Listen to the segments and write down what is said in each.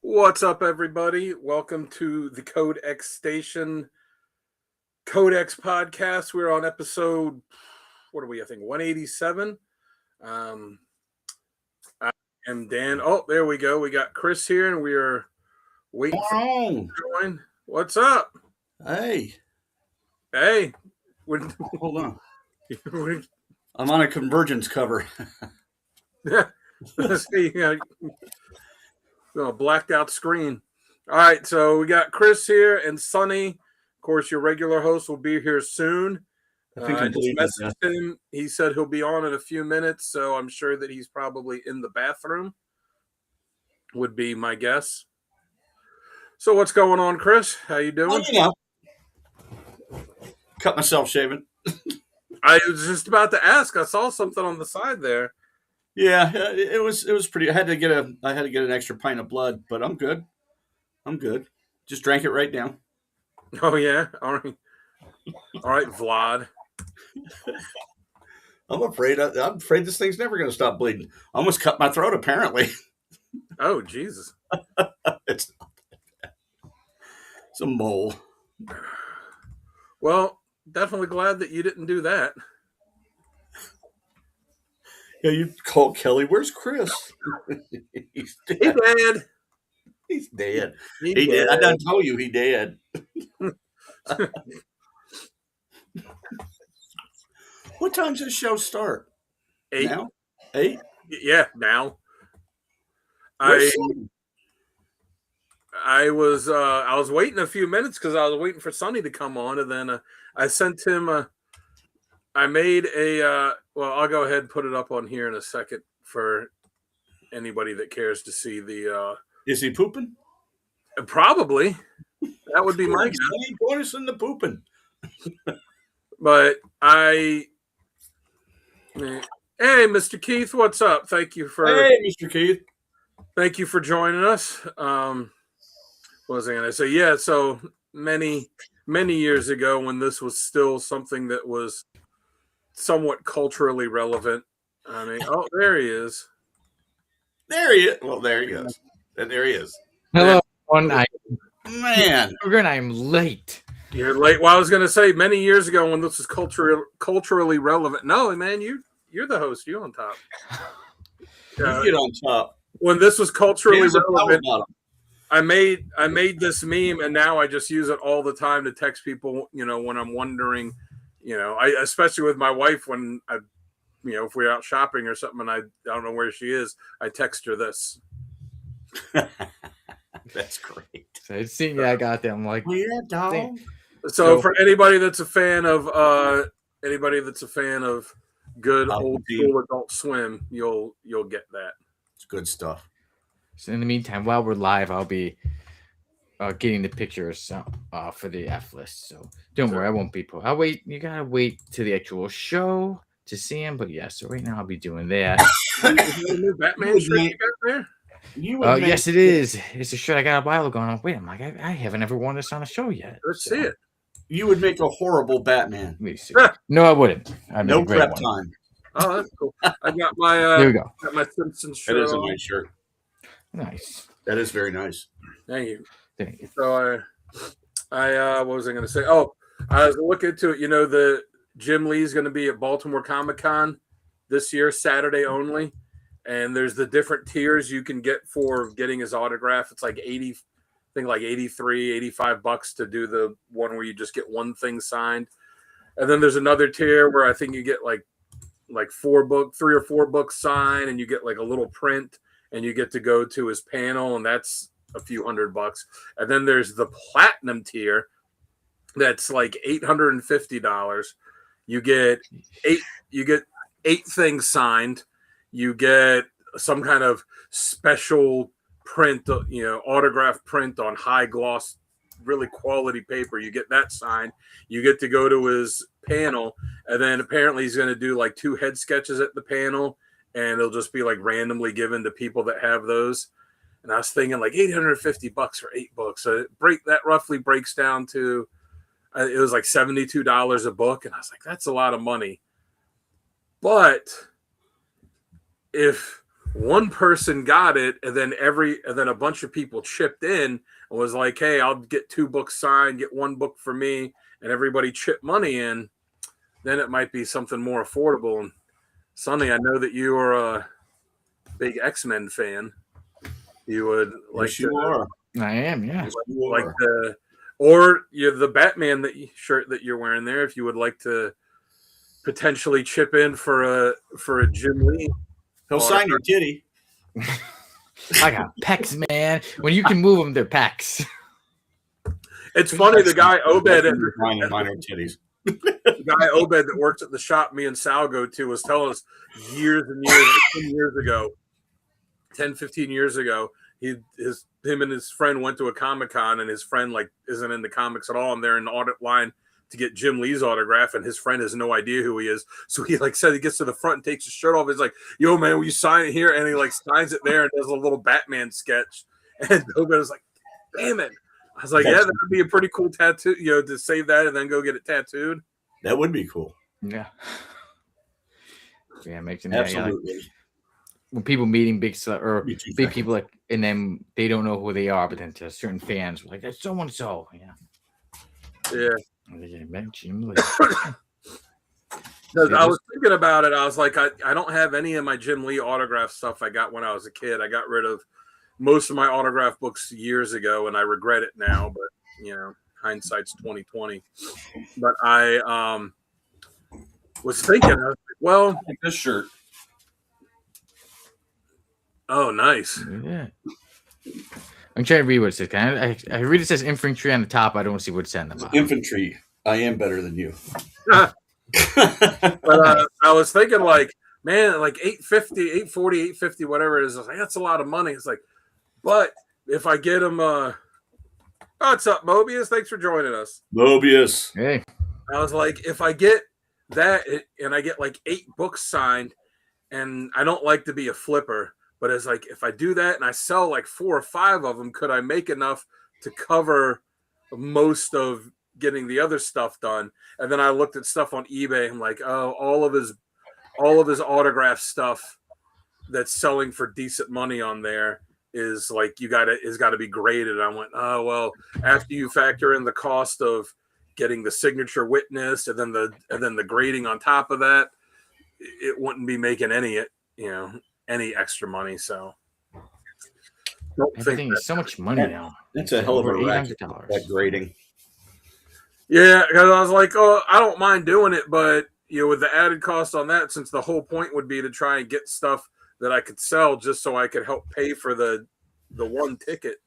What's up, everybody? Welcome to the Code X Station Codex podcast. We're on episode, what are we? I think 187. Um, I am Dan. Oh, there we go. We got Chris here, and we are waiting for him Oh, to join. What's up? hey, Hey, we're, hold on. we're, I'm on a convergence cover. let's see, blacked out screen. All right, so we got Chris here and Sonny. Of course, your regular host will be here soon. I think I I'm just bleeding. messaged him. He said he'll be on in a few minutes, so I'm sure that he's probably in the bathroom, would be my guess. So what's going on, Chris? How you Well, doing? cut myself shaving. I was just about to ask. I saw something on the side there. Yeah, it was pretty. I had to get an extra pint of blood, but I'm good. I'm good. Just drank it right now. Oh yeah, all right, Vlad. I'm afraid this thing's never going to stop bleeding. I almost cut my throat. Apparently, Oh Jesus. it's it's a mole. Well, definitely glad that you didn't do that. Yeah, you call Kelly. Where's Chris? He's He dead. did. He's dead. He He did. I did. done told you he did. What time does this show start? 8. Now? 8? Yeah, now. Where's I Sonny? I was waiting a few minutes because I was waiting for Sonny to come on, and then I sent him. I made a. Well, I'll go ahead and put it up on here in a second for anybody that cares to see the. Is he pooping? Probably that would be my guess, Sonny, join us in the pooping. but Hey, Mr. Keith, what's up? Thank you for Mr. Keith. joining us. What was I going to say? Yeah, so many years ago, when this was still something that was somewhat culturally relevant. I mean, oh, there he is. There he is. Well, there he goes. And there he is. Hello, everyone. Man. I'm late. You're late. Well, I was going to say many years ago when this was culturally relevant. No, man, you're the host. You on top. You get on top. When this was culturally Here's a relevant, power bottom. I made this meme, and now I just use it all the time to text people. When I'm wondering, I especially with my wife when I, if we're out shopping or something, and I don't know where she is, I text her this. That's great. So I seen I got them like Yeah, dog. So for anybody that's a fan of good old school Adult Swim, you'll get that. It's good stuff. So in the meantime, while we're live, I'll be getting the pictures for the F list. So don't worry, I won't be. I'll wait. You gotta wait to the actual show to see him. But yeah, so right now I'll be doing that. Is that a new Batman shirt you got there? Yes, it is. It's a shirt I got a while ago. And wait, I'm like, I haven't ever worn this on a show yet. Let's see it. You would make a horrible Batman. Let me see. No, I wouldn't. No prep time. Oh, that's cool. I got my there we go. Got my Simpsons shirt. That is a on. nice shirt. Nice. That is very nice. Thank you. Thank you. So I what was I going to say? Oh, I was looking into it. The Jim Lee's going to be at Baltimore Comic Con this year, Saturday only, and there's the different tiers you can get for getting his autograph. It's like 80, I think like 83, 85 bucks to do the one where you just get one thing signed, and then there's another tier where I think you get like 3 or 4 books signed, and you get like a little print. And you get to go to his panel, and that's a few $100. And then there's the platinum tier, that's like $850. You get 8 things signed. You get some kind of special print, autograph print on high gloss, really quality paper. You get that signed. You get to go to his panel, and then apparently he's going to do like 2 head sketches at the panel. And it'll just be like randomly given to people that have those. And I was thinking like $850 for 8 books. So that roughly breaks down to, it was like $72 a book. And I was like, that's a lot of money. But if one person got it, and then a bunch of people chipped in and was like, "Hey, I'll get 2 books signed, get 1 book for me," and everybody chipped money in. Then it might be something more affordable. And Sonny, I know that you are a big X-Men fan. You would like Yes, you are. I am, yeah. Yes, you like are. or you're the Batman shirt that you're wearing there. If you would like to potentially chip in for a Jim Lee, He'll sign your titty. I got pecs, man. When you can move them, they're pecs. it's funny. The guy Obed, Mine and minor titties. the guy Obed that works at the shop me and Sal go to was telling us years and years, like 10 years ago, 10, 15 years ago, him and his friend went to a Comic-Con, and his friend like isn't into comics at all, and they're in the audit line to get Jim Lee's autograph, and his friend has no idea who he is. So he like said he gets to the front and takes his shirt off. He's like, "Yo, man, will you sign it here?" And he like signs it there and does a little Batman sketch. And Obed was like, "Damn it." I was like, "Yeah, that would be a pretty cool tattoo, to save that and then go get it tattooed." That would be cool. Yeah. Yeah, makes it Absolutely. when people meeting big Me too, big second. people like, and then they don't know who they are, but then to certain fans like that's so and so. Yeah. Yeah. Jim Lee. I was thinking about it. I was like, I don't have any of my Jim Lee autograph stuff I got when I was a kid. I got rid of most of my autograph books years ago, and I regret it now. But hindsight's 2020. But I was thinking, I was like, well, Like this shirt. oh, nice. Yeah. I'm trying to read what it says. I read it says infantry on the top. I don't see what it says on the bottom. Infantry. I am better than you. But I was thinking, like, man, like 850, 840, 850, whatever it is. I was like, that's a lot of money. It's like, but if I get him, what's up, Mobius? Thanks for joining us. Mobius. Hey. I was like, if I get that and I get like 8 books signed, and I don't like to be a flipper, but it's like, if I do that and I sell like 4 or 5 of them, could I make enough to cover most of getting the other stuff done? And then I looked at stuff on eBay. I'm like, oh, all of his autograph stuff that's selling for decent money on there is like, is got to be graded. I went, oh, well, after you factor in the cost of getting the signature witness and then the grading on top of that, it wouldn't be making any extra money. So Everything is so much money now. That's a hell of a Over racket. $800. That grading. Yeah, because I was like, oh, I don't mind doing it, but with the added cost on that, since the whole point would be to try and get stuff that I could sell just so I could help pay for the one ticket,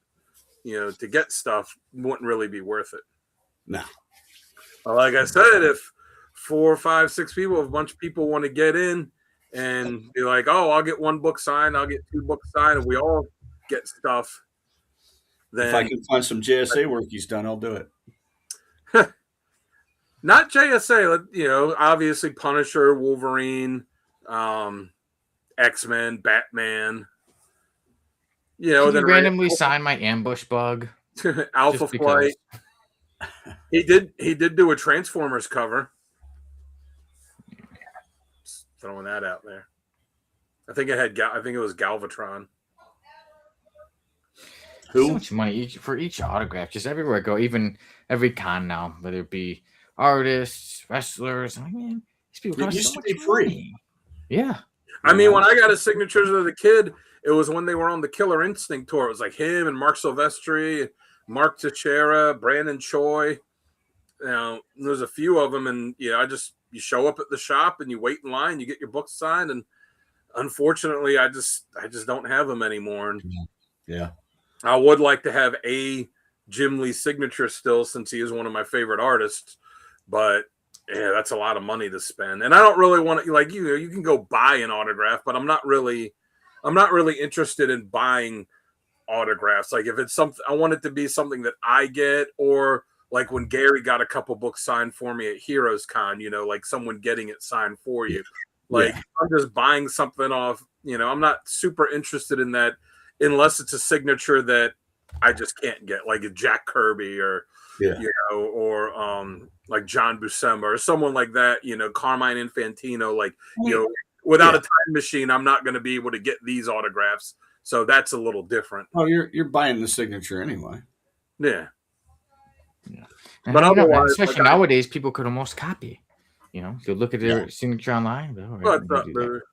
to get stuff, wouldn't really be worth it. No. Like I said, if 4, 5, 6 people, if a bunch of people want to get in and be like, oh, I'll get 1 book signed, I'll get 2 books signed, and we all get stuff, then If I can find some JSA work he's done, I'll do it. not JSA, obviously Punisher, Wolverine, X-Men, Batman. Can you then randomly sign my ambush bug? Alpha Just Flight. He did do a Transformers cover. Just throwing that out there. I think it was Galvatron. So much money for each autograph, just everywhere I go, even every con now, whether it be artists, wrestlers. I mean, these people cost so much money. Yeah. I mean, when I got his signatures as a kid, it was when they were on the Killer Instinct tour. It was like him and Mark Silvestri, Mark Teixeira, Brandon Choi. There's a few of them, and you show up at the shop and you wait in line, you get your book signed, and unfortunately, I just don't have them anymore. And yeah, I would like to have a Jim Lee signature still, since he is one of my favorite artists, but yeah, that's a lot of money to spend. And I don't really want to, like, you can go buy an autograph, but I'm not really interested in buying autographs. Like, if it's something, I want it to be something that I get, or like when Gary got a couple books signed for me at Heroes Con, like someone getting it signed for you. Like, yeah. I'm just buying something off, I'm not super interested in that unless it's a signature that I just can't get, like a Jack Kirby or, or like John Buscema or someone like that, Carmine Infantino, like, without Yeah. a time machine, I'm not going to be able to get these autographs. So that's a little different. Oh, you're buying the signature anyway. Yeah. And But you know, otherwise, especially like nowadays, people could almost copy. You know, you look at their signature online. All right, what's let me up, do that. brother?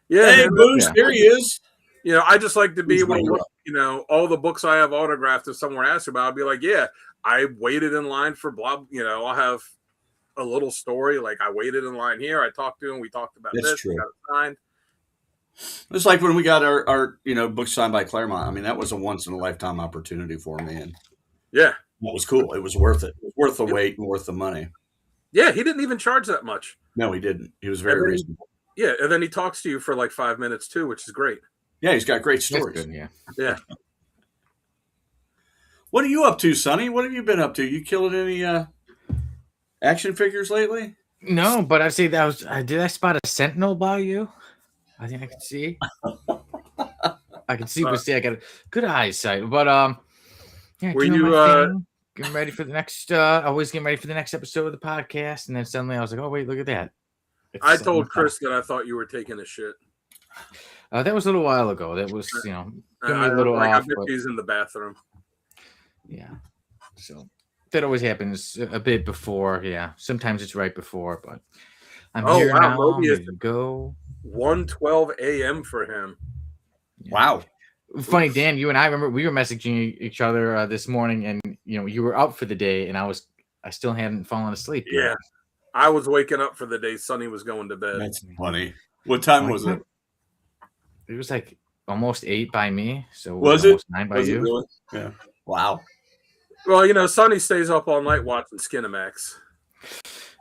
Yeah, Hey, and Boosh, Yeah. there he is. you know, I just like to be Who's able to my look, you know, all the books I have autographed. If someone asks about, I'll be like, yeah, I waited in line for blah. You know, I'll have a little story like I waited in line here. I talked to him. We talked about That's this. We true. got it signed. It's like when we got our book signed by Claremont. I mean, that was a once in a lifetime opportunity for me, and Yeah, that was cool. It was worth it. It was worth the wait and worth the money. yeah. He didn't even charge that much. No, he didn't. He was very And then reasonable. Yeah, and then he talks to you for like 5 minutes too, which is great. Yeah, he's got great That's stories. good, yeah. Yeah. What are you up to, Sonny? What have you been up to? You killing any action figures lately? No, but I see that was. Did I spot a sentinel by you? I think I can see. I can see, but see, I got a good eyesight. But yeah, Were doing you, my thing, getting ready for the next. Always getting ready for the next episode of the podcast, and then suddenly I was like, oh wait, look at that. It's I 7 told o'clock. Chris that I thought you were taking a shit. That was a little while ago. That was, you know, doing me a I, little like, off. I bet But, he's in the bathroom. yeah, so that always happens a bit before. Yeah, sometimes it's right before, but I'm Oh, here wow, now. I'm Mobius. ready to go. 1:12 a.m. for him. Yeah. Wow. Funny, Dan, you and I remember we were messaging each other this morning, and you know you were up for the day, and I still hadn't fallen asleep Yeah. yet. I was waking up for the day Sonny was going to bed. That's funny. What time was it? It was like almost 8 by me, so Was it? almost 9 by Was it you. really? Yeah. Wow. Well, you know, Sonny stays up all night watching Skinamax.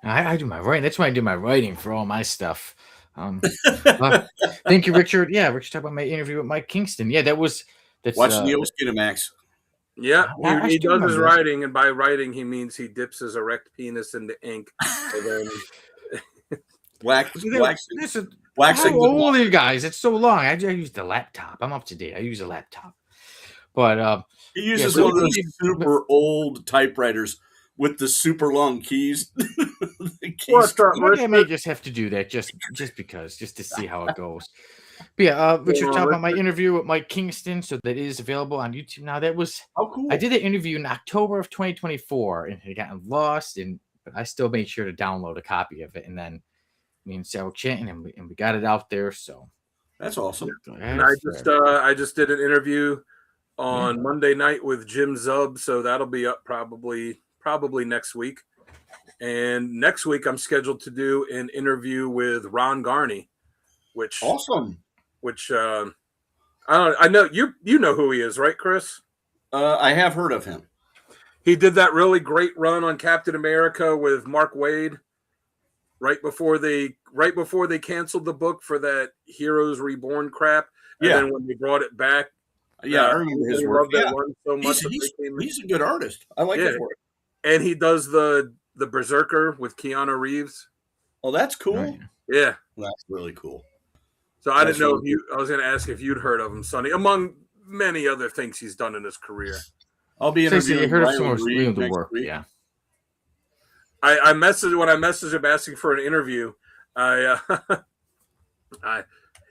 I do my writing. That's why I do my writing for all my stuff. Thank you, Richard. Yeah, Richard talked about my interview with Mike Kingston. Yeah, that's Watching the old Skinamax. Yeah, I he still does his remember that. writing, and by writing he means he dips his erect penis into ink. And then Waxing How the old are you guys? It's so long. I use the laptop. I'm up to date. I use a laptop. But He uses Yeah, one of those really- super old typewriters with the super long keys. The keys. what's up, maybe I may Richard? just have to do that just because, just to see how it goes. But yeah, Richard talked about my interview with Mike Kingston, so that is available on YouTube now. That was How cool. I did the interview in October of 2024, and it had gotten lost, but I still made sure to download a copy of it, and then me and Sarah were chatting, and we got it out there. So That's awesome. And I just did an interview on Monday night with Jim Zub, so that'll be up probably next week. And next week I'm scheduled to do an interview with Ron Garney, which Awesome. I know you know who he is, right, Chris? I have heard of him. He did that really great run on Captain America with Mark Waid right before they canceled the book for that Heroes Reborn crap. And Yeah. then when they brought it back, Yeah, I remember his he work. loved that Yeah. one so much. He's a good artist. I like his work. And he does the Berserker with Keanu Reeves. Oh, that's cool. Right. Yeah. That's really cool. So I That's didn't know really if I was going to ask if you'd heard of him, Sonny, among many other things he's done in his career. I'll be So you interviewing heard of Riley some of Reid the next work, week. yeah. I messaged him asking for an interview.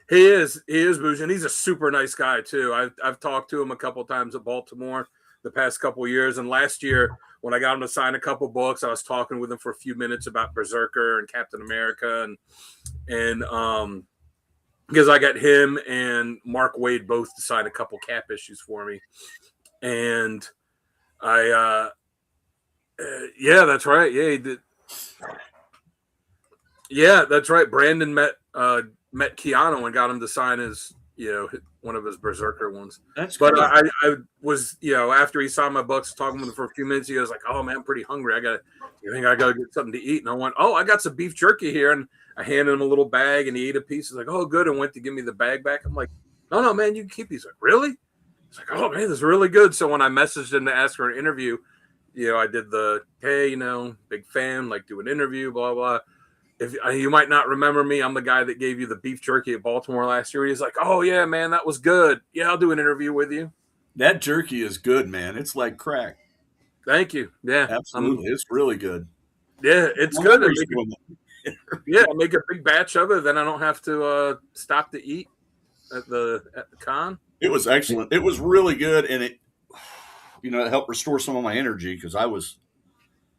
He is Bouge, and he's a super nice guy too. I've talked to him a couple times at Baltimore the past couple of years, and last year when I got him to sign a couple books, I was talking with him for a few minutes about Berserker and Captain America, and because I got him and Mark Waid both to sign a couple Cap issues for me, and yeah, that's right. Yeah, he did. Yeah, that's right. Brandon met Keanu and got him to sign his, one of his Berserker ones. That's But cool. I was, after he signed my books, talking with him for a few minutes, he was like, "Oh man, I'm pretty hungry. You think I gotta get something to eat?" And I went, "Oh, I got some beef jerky here." And I handed him a little bag, and he ate a piece. He's like, "Oh, good," and went to give me the bag back. I'm like, "No, man, you can keep these." He's like, "Really?" He's like, "Oh man, this is really good." So when I messaged him to ask for an interview, I did the, "Hey, big fan, like do an interview, blah blah." If you might not remember me, I'm the guy that gave you the beef jerky at Baltimore last year. He's like, "Oh yeah, man, that was good. Yeah, I'll do an interview with you." That jerky is good, man. It's like Thank you. Yeah, Absolutely. It's really good. yeah, it's My good. memory's going Yeah, make a big batch of it. Then I don't have to stop to eat at the con. It was excellent. It was really good, and it helped restore some of my energy because I was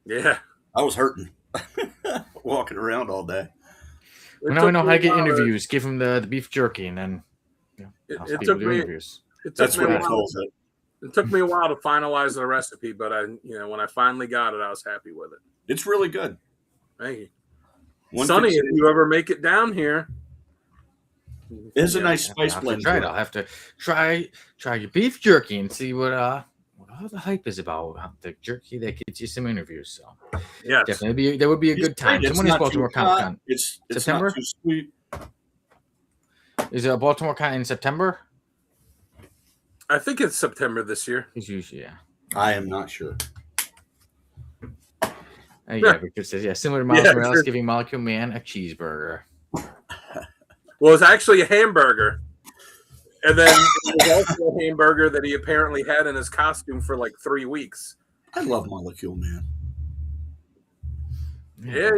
Yeah. hurting walking around all day. Now I know how to get interviews. Give him the beef jerky, and then it took me interviews. That's what he calls it. It took me a while to finalize the recipe, but when I finally got it, I was happy with it. It's really good. Thank you. Sonny, if you ever make it down here, it's a nice spice blend. I'll have to try your beef jerky and see what all the hype is about. The jerky that gets you some interviews. So yeah, definitely that would be a good time. Someone is Baltimore Comic-Con. It's September. Not too sweet. Is it a Baltimore Con in September? I think it's September this year. It's usually, yeah. I am not sure. Yeah, because similar to Miles Morales giving Molecule Man a cheeseburger. Well, it's actually a hamburger. And then it was also a hamburger that he apparently had in his costume for like 3 weeks. I love Molecule Man. Yeah,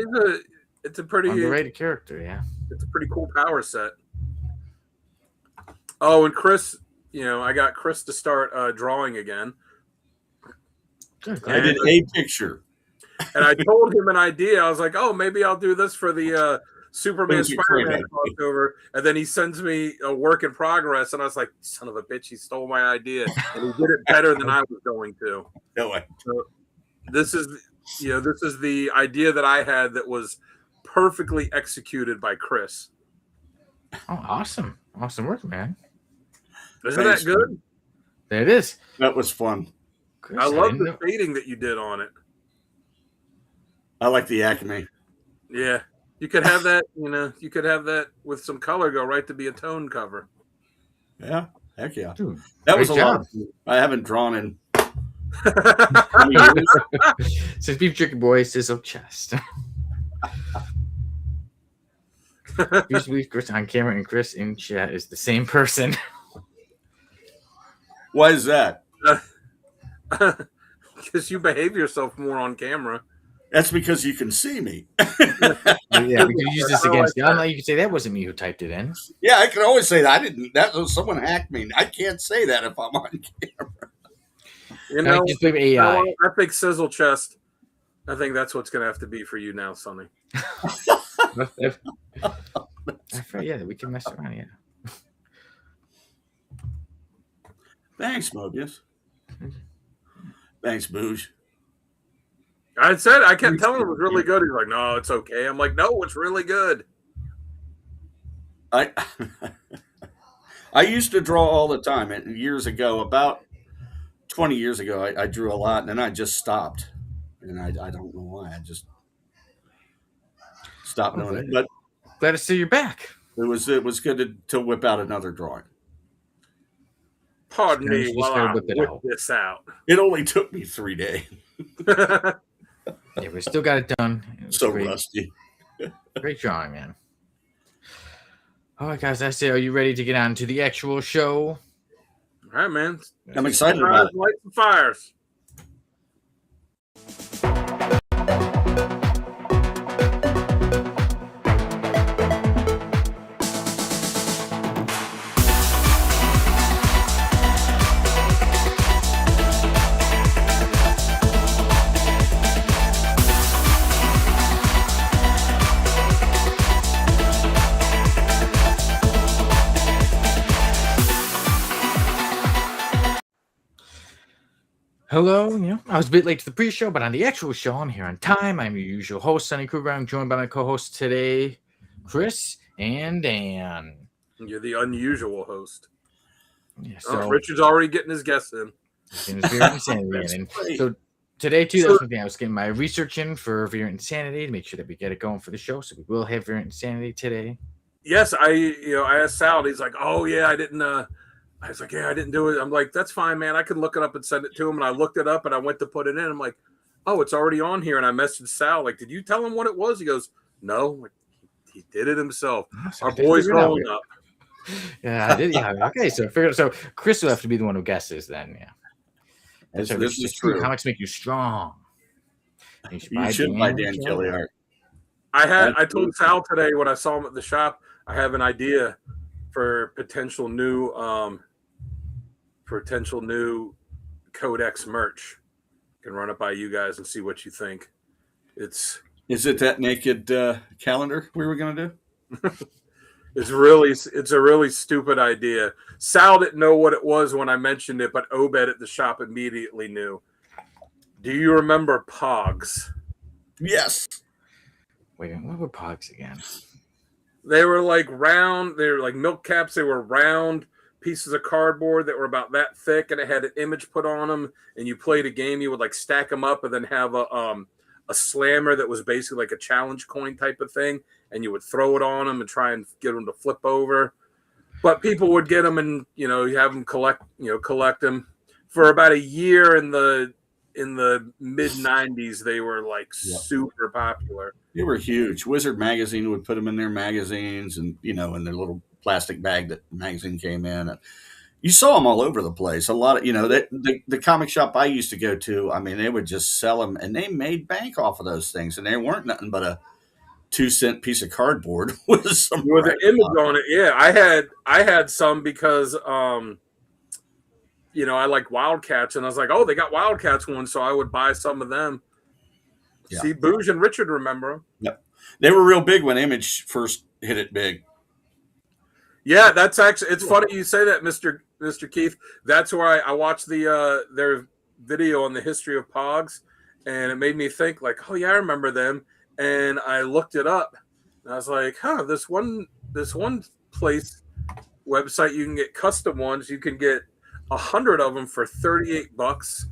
it's a pretty underrated character, yeah. It's a pretty cool power set. Oh, and Chris, I got Chris to start drawing again. Good. I did a picture. And I told him an idea. I was like, oh, maybe I'll do this for the Superman Spider-Man crossover. And then he sends me a work in progress. And I was like, son of a bitch, he stole my idea. And he did it better than I was going to. No way. So this is the idea that I had that was perfectly executed by Chris. Oh, awesome. Awesome work, man. Isn't that good? There it is. That was fun. Chris, I love the fading that you did on it. I like the Acme. Yeah. You could have that, you could have that with some color go right to be a tone cover. Yeah. Heck yeah. Dude, that was a lot. I haven't drawn in. Says Beef Jerky Boy, Sizzle Chest. Usually Chris on camera and Chris in chat is the same person. Why is that? Because you behave yourself more on camera. That's because you can see me. Yeah, we can use this against you. You can say that wasn't me who typed it in. Yeah, I can always say that. I didn't. That was someone hacked me. I can't say that if I'm on camera. Just blame AI. I think Sizzle Chest. I think that's what's going to have to be for you now, Sonny. Yeah, we can mess around. Yeah. Thanks, Mobius. Thanks, Booge. I kept telling him it was really good. He's like, no, it's okay. I'm like, no, it's really good. I used to draw all the time. And years ago, about 20 years ago, I drew a lot, and then I just stopped. And I don't know why. I just stopped doing it. But glad to see you're back. It was good to whip out another drawing. Pardon me while I whip this out. It only took me 3 days. Yeah, we still got it done. So great. Rusty. Great drawing, man. All right, guys, that's it. Are you ready to get on to the actual show? All right, man. I'm excited about it. Light some fires. Hello, I was a bit late to the pre-show, but on the actual show, I'm here on time. I'm your usual host, Sonny Kruger. I'm joined by my co-hosts today, Chris and Dan. You're the unusual host. Yeah, so Richard's already getting his guests in. So today, too, that was something I was getting my research in for Variant Insanity to make sure that we get it going for the show. So we will have Variant Insanity today. Yes, I asked Sal. He's like, oh yeah, I didn't. I was like, yeah, I didn't do it. I'm like, that's fine, man. I can look it up and send it to him. And I looked it up and I went to put it in. I'm like, oh, it's already on here. And I messaged Sal, like, did you tell him what it was? He goes, no. Like, he did it himself. Our boy's growing up. Yeah, I did. Yeah. Okay, so Chris will have to be the one who guesses then. Yeah. This is true. Comics make you strong. You should buy Dan Kelly art. I told Sal today when I saw him at the shop, I have an idea for potential new Codex merch. Can run it by you guys and see what you think. Is it that naked calendar we were going to do? it's a really stupid idea. Sal didn't know what it was when I mentioned it, but Obed at the shop immediately knew. Do you remember Pogs? Yes. Wait, what were Pogs again? They were like round. They were like milk caps. They were round pieces of cardboard that were about that thick, and it had an image put on them. And you played a game. You would like stack them up, and then have a slammer that was basically like a challenge coin type of thing, and you would throw it on them and try and get them to flip over. But people would get them, and you have them collect them for about a year in the mid 90s. They were like super popular. They were huge. Wizard Magazine would put them in their magazines, and in their little plastic bag that the magazine came in. And you saw them all over the place. A lot of the comic shop I used to go to. I mean, they would just sell them, and they made bank off of those things. And they weren't nothing but a 2-cent piece of cardboard with an image on it. Yeah, I had some because I like Wildcats, and I was like, oh, they got Wildcats ones, so I would buy some of them. Yeah. See, Booge and Richard remember them. Yep, they were real big when Image first hit it big. Yeah, that's actually, it's funny you say that, Mr. Keith. That's where I watched their video on the history of Pogs, and it made me think like, oh yeah, I remember them. And I looked it up, and I was like, this one place website you can get custom ones. You can get 100 of them for $38.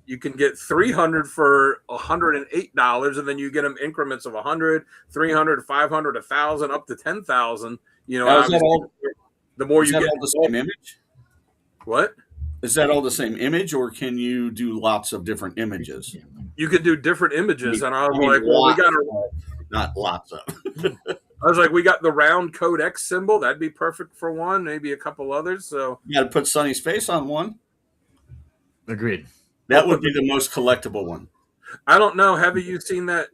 You can get 300 for $108, and then you get them increments of 100, 300, 500, 1,000, up to 10,000. The more you get, all the same image. What? Is that all the same image, or can you do lots of different images? You could do different images, and I was like, well, we got not lots of. I was like, we got the round Codex symbol. That'd be perfect for one, maybe a couple others. So you got to put Sonny's face on one. Agreed. That would be the most collectible one. I don't know. Have you seen that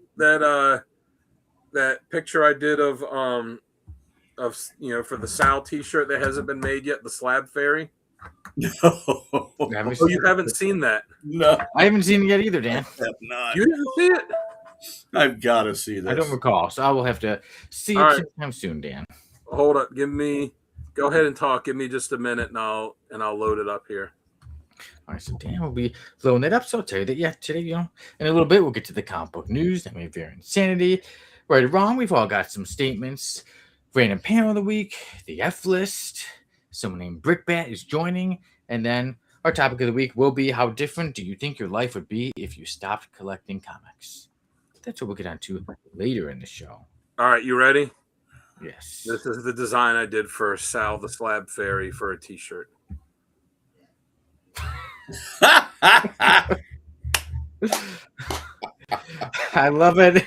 picture I did of for the Sal T-shirt that hasn't been made yet, the Slab Fairy? No. Oh, you haven't seen that? No, I haven't seen it yet either, Dan. You didn't see it? I've got to see this. I don't recall, so I will have to see it sometime soon, Dan. Hold up, go ahead and talk. Give me just a minute, and I'll load it up here. All right, so Dan will be loading it up. So I'll tell you that, today, in a little bit, we'll get to the comic book news. Then we have your insanity. Right or wrong, we've all got some statements. Random panel of the week, the F list. Someone named Brickbat is joining, and then our topic of the week will be: how different do you think your life would be if you stopped collecting comics? That's what we'll get on to later in the show. All right, you ready? Yes. This is the design I did for Sal the Slab Fairy for a T-shirt. I love it.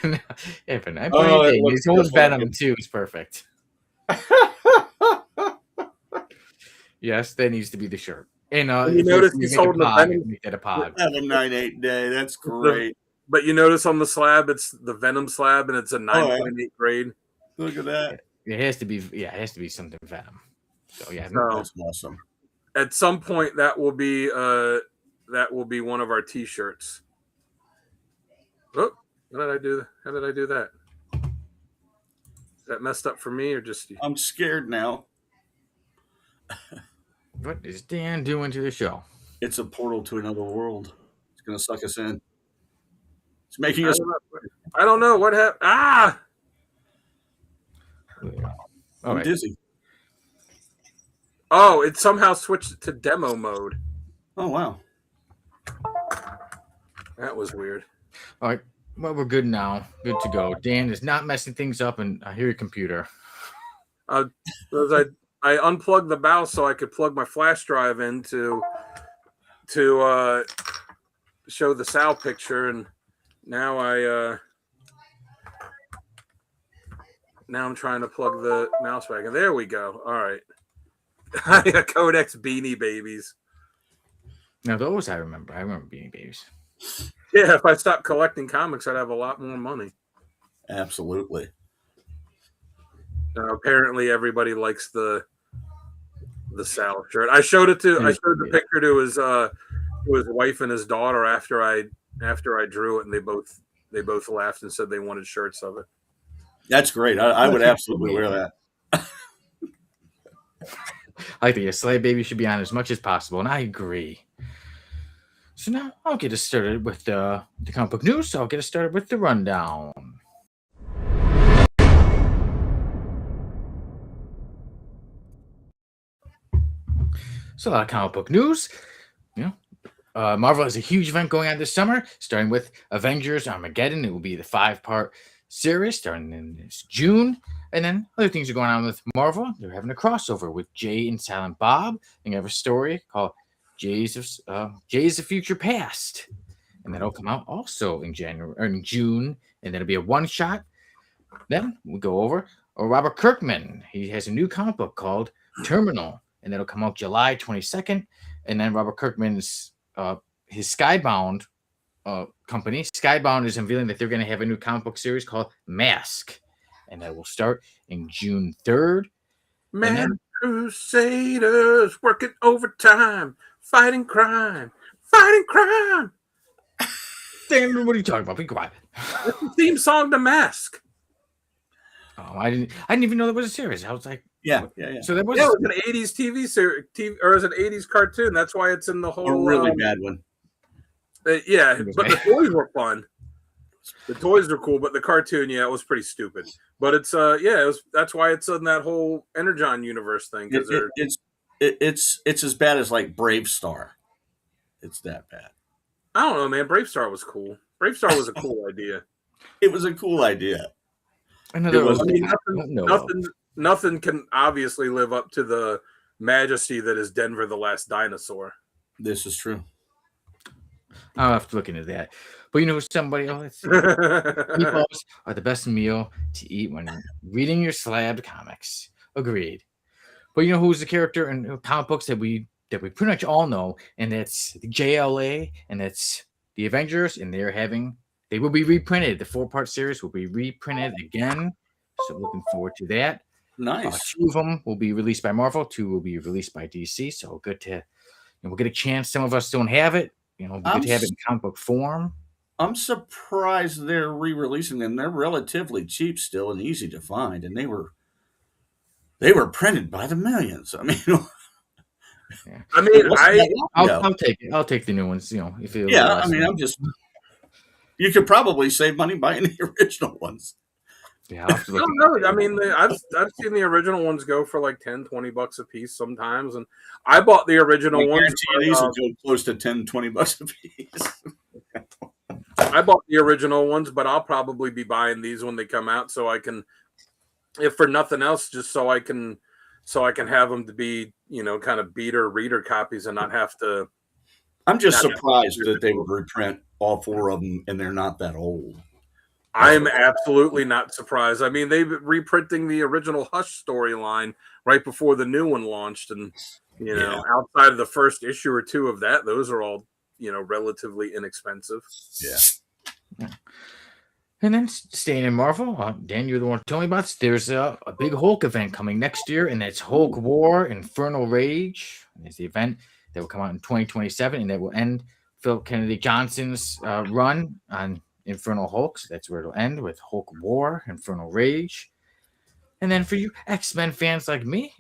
His whole Venom too is perfect. Yes, that needs to be the shirt. And you notice he's holding the Venom. Make that a pod. Venom 9/8 day. That's great. But you notice on the slab, it's the Venom slab, and it's a 9.8 grade. Look at that. It has to be. Yeah, it has to be something Venom. So yeah, that's awesome. At some point, that will be one of our T-shirts. Oh, how did I do that? Is that messed up for me or just you? I'm scared now. What is Dan doing to the show? It's a portal to another world. It's going to suck us in. It's making us. I don't know what happened. Ah! I'm dizzy. Oh, it somehow switched to demo mode. Oh, wow. That was weird. All right. Well, we're good now. Good to go. Dan is not messing things up, and I hear your computer. I unplugged the mouse so I could plug my flash drive in to show the Sal picture, and now I'm trying to plug the mouse back in. There we go. All right. Codex Beanie Babies. Now those I remember. I remember Beanie Babies. Yeah, if I stopped collecting comics, I'd have a lot more money. Absolutely. Apparently, everybody likes the Sal shirt. I showed the picture to his wife and his daughter after I drew it, and they both laughed and said they wanted shirts of it. That's great. I would absolutely wear that. I think a Slave Baby should be on as much as possible, and I agree. So now I'll get us started with the comic book news. So I'll get us started with the rundown. So a lot of comic book news. Marvel has a huge event going on this summer, starting with Avengers Armageddon. It will be the 5-part series starting in this June. And then other things are going on with Marvel. They're having a crossover with Jay and Silent Bob. They have a story called Jay's of Future Past. And that'll come out also in June. And that'll be a one-shot. Then we go over Robert Kirkman. He has a new comic book called Terminal. And that'll come out July 22nd. And then Robert Kirkman's his Skybound company. Skybound is unveiling that they're going to have a new comic book series called Mask, and that will start in June 3rd. Man, Crusaders working overtime, fighting crime. Dan, what are you talking about? Be quiet. It's the theme song to Mask. Oh, I didn't even know there was a series. I was like, yeah. So it was an 80s TV series, or is it an 80s cartoon? That's why it's in the whole. A really bad one. Yeah, but the toys were fun. The toys were cool, but the cartoon, it was pretty stupid. But it's that's why it's in that whole Energon universe thing. It's as bad as like Brave Star. It's that bad. I don't know, man. Brave Star was cool. Brave Star was a cool idea. It was a cool idea. Nothing can obviously live up to the majesty that is Denver the Last Dinosaur. This is true. I'll have to look into that. But somebody else. Meatballs are the best meal to eat when reading your slabbed comics. Agreed. But who's the character in comic books that we pretty much all know, and that's the JLA, and that's the Avengers, and they will be reprinted. The 4-part series will be reprinted again. So looking forward to that. Nice. 2 of them will be released by Marvel. 2 will be released by DC. So good to we'll get a chance. Some of us don't have it. Good to have it in comic book form. I'm surprised they're re-releasing them. They're relatively cheap still and easy to find, and they were printed by the millions. I mean, I'll take it. I'll take the new ones. If it you could probably save money buying the original ones. Yeah, I'll have to look. I mean, I've seen the original ones go for like $10-$20 a piece sometimes, and I bought the original ones. These will go close to $10-$20 a piece. I bought the original ones, but I'll probably be buying these when they come out, so I can, if for nothing else, just so I can have them to be kind of beater reader copies and not have to. I'm just surprised that they would reprint all 4 of them, and they're not that old. I'm absolutely not surprised. I mean, they've been reprinting the original Hush storyline right before the new one launched, and outside of the first issue or 2 of that, those are all relatively inexpensive. Yeah. And then staying in Marvel, Dan, you're the one to tell me about this. There's a big Hulk event coming next year, and it's Hulk War Infernal Rage. It's the event that will come out in 2027, and that will end Phil Kennedy Johnson's run on Infernal Hulk. So that's where it'll end, with Hulk War Infernal Rage. And then for you X-Men fans like me,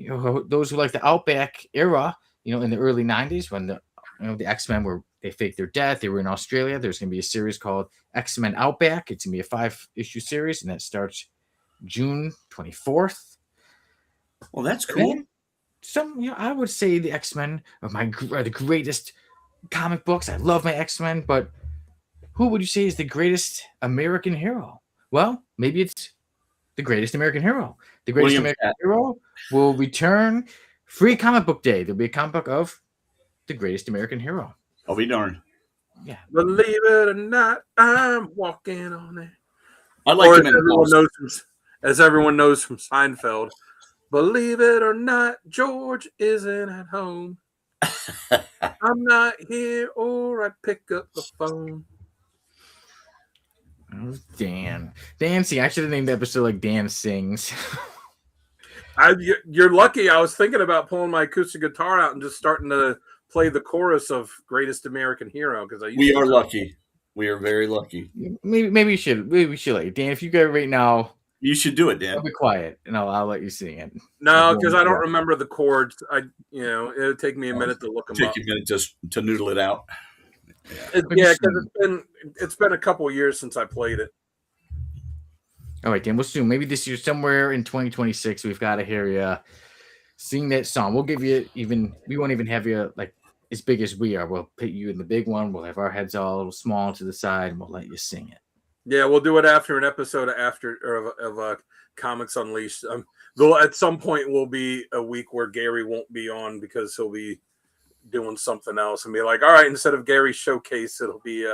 those who like the Outback era, in the early 90s when the X-Men they faked their death, they were in Australia. There's going to be a series called X-Men Outback. It's going to be a 5-issue series, and that starts June 24th. Well, that's cool. I would say the X-Men are the greatest comic books. I love my X-Men, but who would you say is the greatest American hero? Well, maybe it's the greatest American hero. The greatest American hero will return Free Comic Book Day. There'll be a comic book of the greatest American hero. I'll be darned. Yeah. Believe it or not, I'm walking on it. I like as everyone knows from Seinfeld. Believe it or not, George isn't at home. I'm not here, or I'd pick up the phone. Oh, Dan. Dan Sing. I should have named the episode like Dan Sings. You're lucky. I was thinking about pulling my acoustic guitar out and just starting to play the chorus of Greatest American Hero because We are lucky. We are very lucky. Maybe we should let you. Dan, if you go right now, You should do it, Dan. I'll be quiet and I'll let you sing it. No, because I don't remember the chords. It would take me a minute to look them up. Take a minute just to noodle it out. Yeah, because it's been a couple of years since I played it. All right, Dan. We'll soon. Maybe this year, somewhere in 2026, we've got to hear you sing that song. We'll give you we won't even have you like as big as we are. We'll put you in the big one. We'll have our heads all a little small to the side, and we'll let you sing it. Yeah, we'll do it after an episode of Comics Unleashed. Though at some point will be a week where Gary won't be on because he'll be doing something else and be like, all right, instead of Gary's showcase, it'll be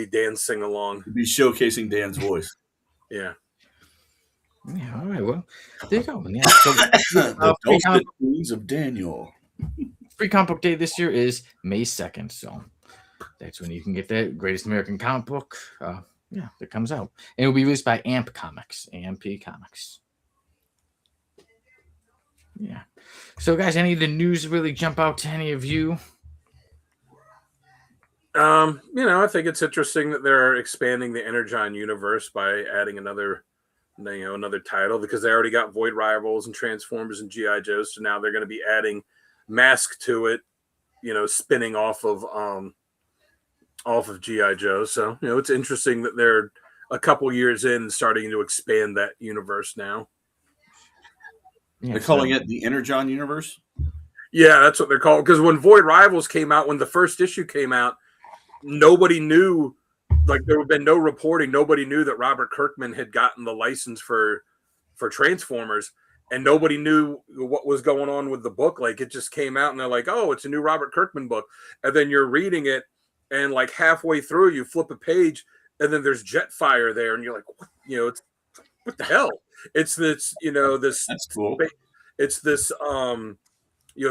Dan's sing along. We'll be showcasing Dan's voice. Yeah. Yeah. All right. Well, there you go. Yeah. The dulcet tones of Daniel. Free Comic Book Day this year is May 2nd. So that's when you can get that Greatest American Comic Book. That comes out. And it will be released by AMP Comics. Yeah. So, guys, any of the news really jump out to any of you? I think it's interesting that they're expanding the Energon universe by adding another title because they already got Void Rivals and Transformers and G.I. Joe. So now they're going to be adding Mask to it, spinning off of G.I. Joe. So, it's interesting that they're a couple years in starting to expand that universe now. They're calling it the Energon universe? Yeah, that's what they're called. Because when Void Rivals came out, when the first issue came out, nobody knew, like there had been no reporting. Nobody knew that Robert Kirkman had gotten the license for Transformers. And nobody knew what was going on with the book. Like it just came out and they're like, oh, it's a new Robert Kirkman book. And then you're reading it and like halfway through you flip a page and then there's Jetfire there. And you're like, what? What the hell? It's this, this. That's cool. It's this,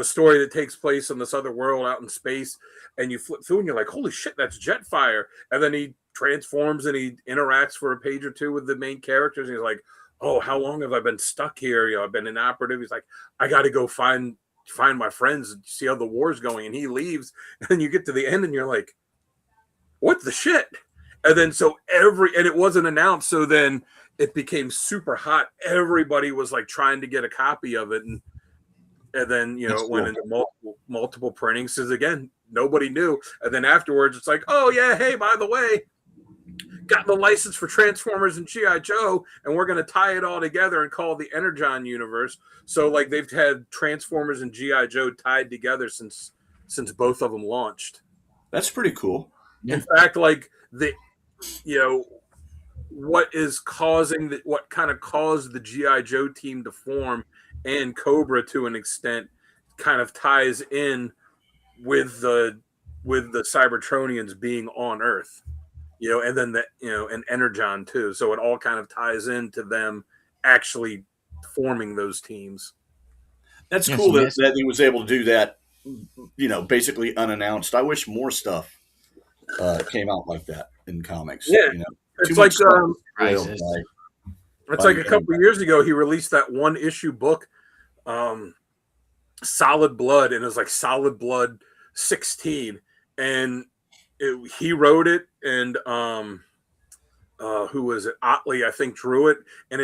story that takes place in this other world out in space. And you flip through and you're like, holy shit, that's Jetfire. And then he transforms and he interacts for a page or two with the main characters. And he's like, oh, how long have I been stuck here? I've been inoperative. He's like, I got to go find my friends and see how the war's going. And he leaves. And you get to the end and you're like, what the shit? And then and it wasn't announced. So then it became super hot. Everybody was like trying to get a copy of it. And then, it went into multiple printings. Because again, nobody knew. And then afterwards, it's like, oh yeah, hey, by the way, got the license for Transformers and G.I. Joe, and we're going to tie it all together and call it the Energon universe. So like they've had Transformers and G.I. Joe tied together since both of them launched. That's pretty cool. Yeah. In fact, like what kind of caused the G.I. Joe team to form and Cobra to an extent kind of ties in with the Cybertronians being on Earth. And then and Energon too. So it all kind of ties into them actually forming those teams. That's cool that he was able to do that, basically unannounced. I wish more stuff came out like that in comics. Yeah. It's like it's like a couple of years ago he released that one issue book, Solid Blood, and it was like Solid Blood 16. And he wrote it, and who was it? Otley, I think, drew it, and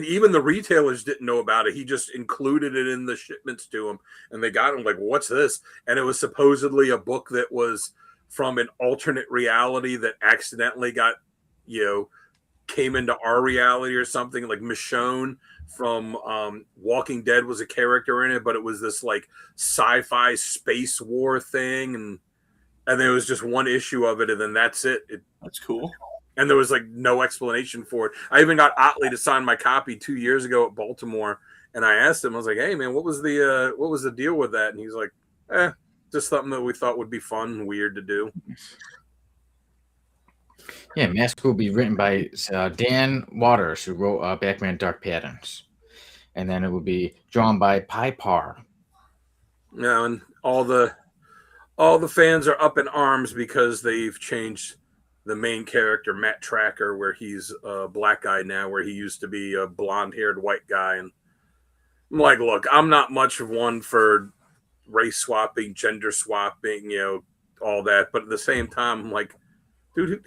even the retailers didn't know about it. He just included it in the shipments to them, and they got him like, "What's this?" And it was supposedly a book that was from an alternate reality that accidentally came into our reality or something. Like Michonne from Walking Dead was a character in it, but it was this like sci-fi space war thing, and there was just one issue of it, and then that's it. That's cool. And there was like no explanation for it. I even got Otley to sign my copy 2 years ago at Baltimore, and I asked him, I was like, "Hey man, what was the deal with that?" And he's like, just something that we thought would be fun and weird to do. Yeah, Mask will be written by Dan Waters, who wrote Batman Dark Patterns, and then it will be drawn by Piper. And all the fans are up in arms because they've changed the main character Matt Tracker, where he's a black guy now, where he used to be a blonde-haired white guy. And I'm like, look, I'm not much of one for race swapping, gender swapping, all that. But at the same time, I'm like, dude,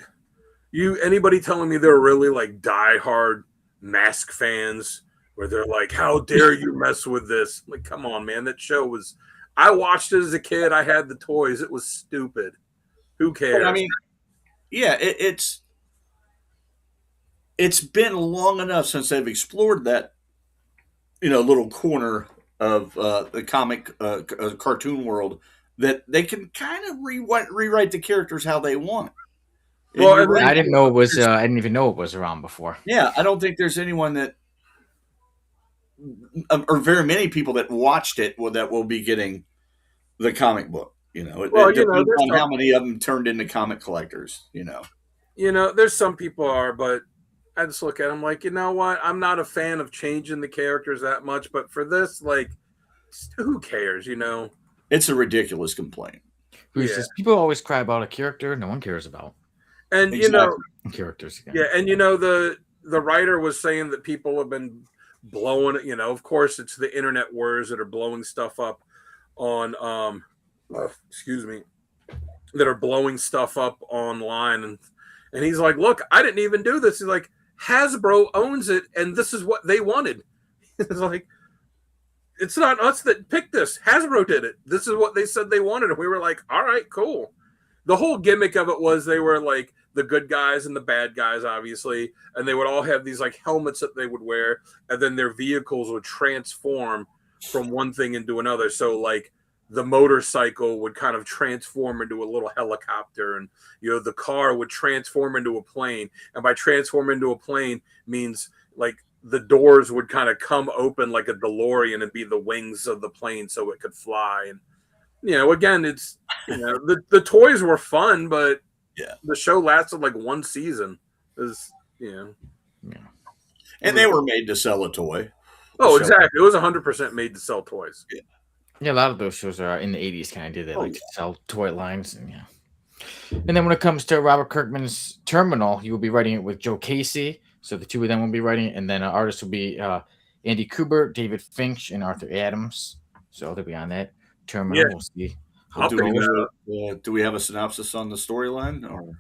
anybody telling me they're really like diehard Mask fans, where they're like, how dare you mess with this? I'm like, come on, man, that show was. I watched it as a kid. I had the toys. It was stupid. Who cares? But I mean, yeah, it's been long enough since they've explored that, little corner of the comic cartoon world that they can kind of rewrite the characters how they want. And Well, you're right. I didn't know it was. I didn't even know it was around before. Yeah, I don't think there's anyone that, or very many people that watched it that will be getting the comic book. It depends on how many of them turned into comic collectors. There's some people are, but I just look at them like, you know what? I'm not a fan of changing the characters that much, but for this, like, who cares? It's a ridiculous complaint. People always cry about a character no one cares about. And Exactly. Characters again. Yeah, and the writer was saying that people have been blowing it. Of course, it's the internet wars that are blowing stuff up on excuse me, that are blowing stuff up online, and he's like, look, I didn't even do this. He's like, Hasbro owns it, and this is what they wanted. It's like, it's not us that picked this. Hasbro did it. This is what they said they wanted, and we were like, all right, cool. The whole gimmick of it was they were like the good guys and the bad guys, obviously, and they would all have these like helmets that they would wear, and then their vehicles would transform from one thing into another. So like the motorcycle would kind of transform into a little helicopter, and the car would transform into a plane. And by transform into a plane means like the doors would kind of come open like a DeLorean and be the wings of the plane so it could fly. And again, it's the toys were fun, but yeah, the show lasted like one season. Yeah. And they were made to sell a toy. Oh, exactly. It was 100% made to sell toys. Yeah, a lot of those shows are in the 80s kind of did. They like to sell toy lines. And then when it comes to Robert Kirkman's Terminal, he will be writing it with Joe Casey. So the two of them will be writing it. And then artists will be Andy Kubert, David Finch, and Arthur Adams. So they'll be on that Terminal. Yeah. We'll see. Do we have a synopsis on the storyline? Or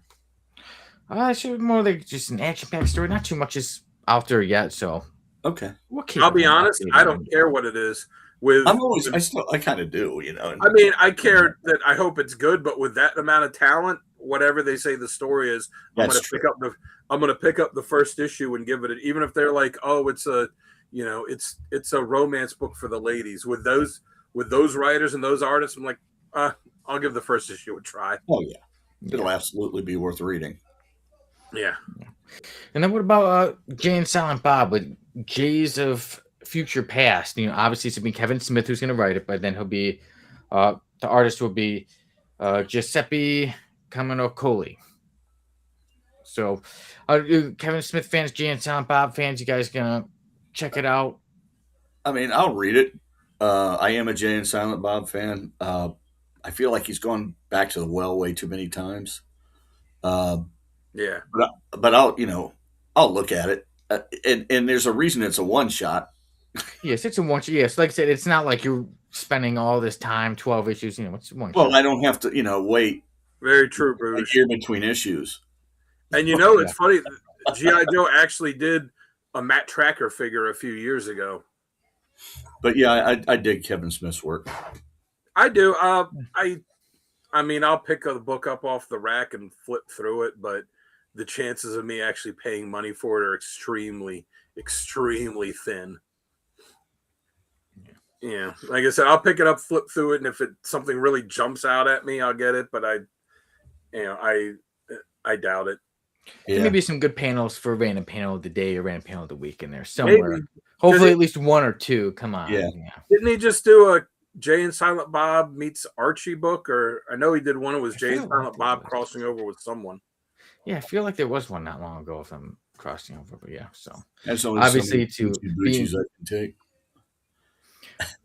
It should be more like just an action-packed story. Not too much is out there yet. So okay. I'll be honest. I don't care what it is. I kind of do, I mean, I care that I hope it's good, but with that amount of talent, whatever they say the story is, I'm going to pick up the first issue and give it, even if they're like, oh, it's a, it's a romance book for the ladies. With those writers and those artists, I'm like, I'll give the first issue a try. Oh yeah, it'll absolutely be worth reading. Yeah. And then what about Jay and Silent Bob with Jays of Future Past? Obviously it's going to be Kevin Smith who's going to write it, but then he'll be the artist will be Giuseppe Camonocoli. So Kevin Smith fans, Jay and Silent Bob fans, you guys gonna check it out? I mean, I'll read it. I am a Jay and Silent Bob fan. I feel like he's gone back to the well way too many times. Yeah, but I'll look at it, and there's a reason it's a one shot. Yes, it's a one shot. Yes, like I said, it's not like you're spending all this time, 12 issues. It's one. Well, shot. I don't have to, wait. Very true, Bruce. A year between issues. And it's funny. G.I. Joe actually did a Matt Tracker figure a few years ago. But yeah, I dig Kevin Smith's work. I do. I mean, I'll pick the book up off the rack and flip through it, but the chances of me actually paying money for it are extremely, extremely thin. Yeah, like I said, I'll pick it up, flip through it, and if something really jumps out at me, I'll get it. But I doubt it. Yeah. Maybe some good panels for random panel of the day or random panel of the week in there somewhere. Maybe. Hopefully, at least one or two. Come on. Yeah. Didn't he just do a Jay and Silent Bob meets Archie book? Or I know he did one. It was Jay and Silent Bob crossing over with someone. Yeah, I feel like there was one not long ago if I'm crossing over. But yeah, so obviously to be I can take.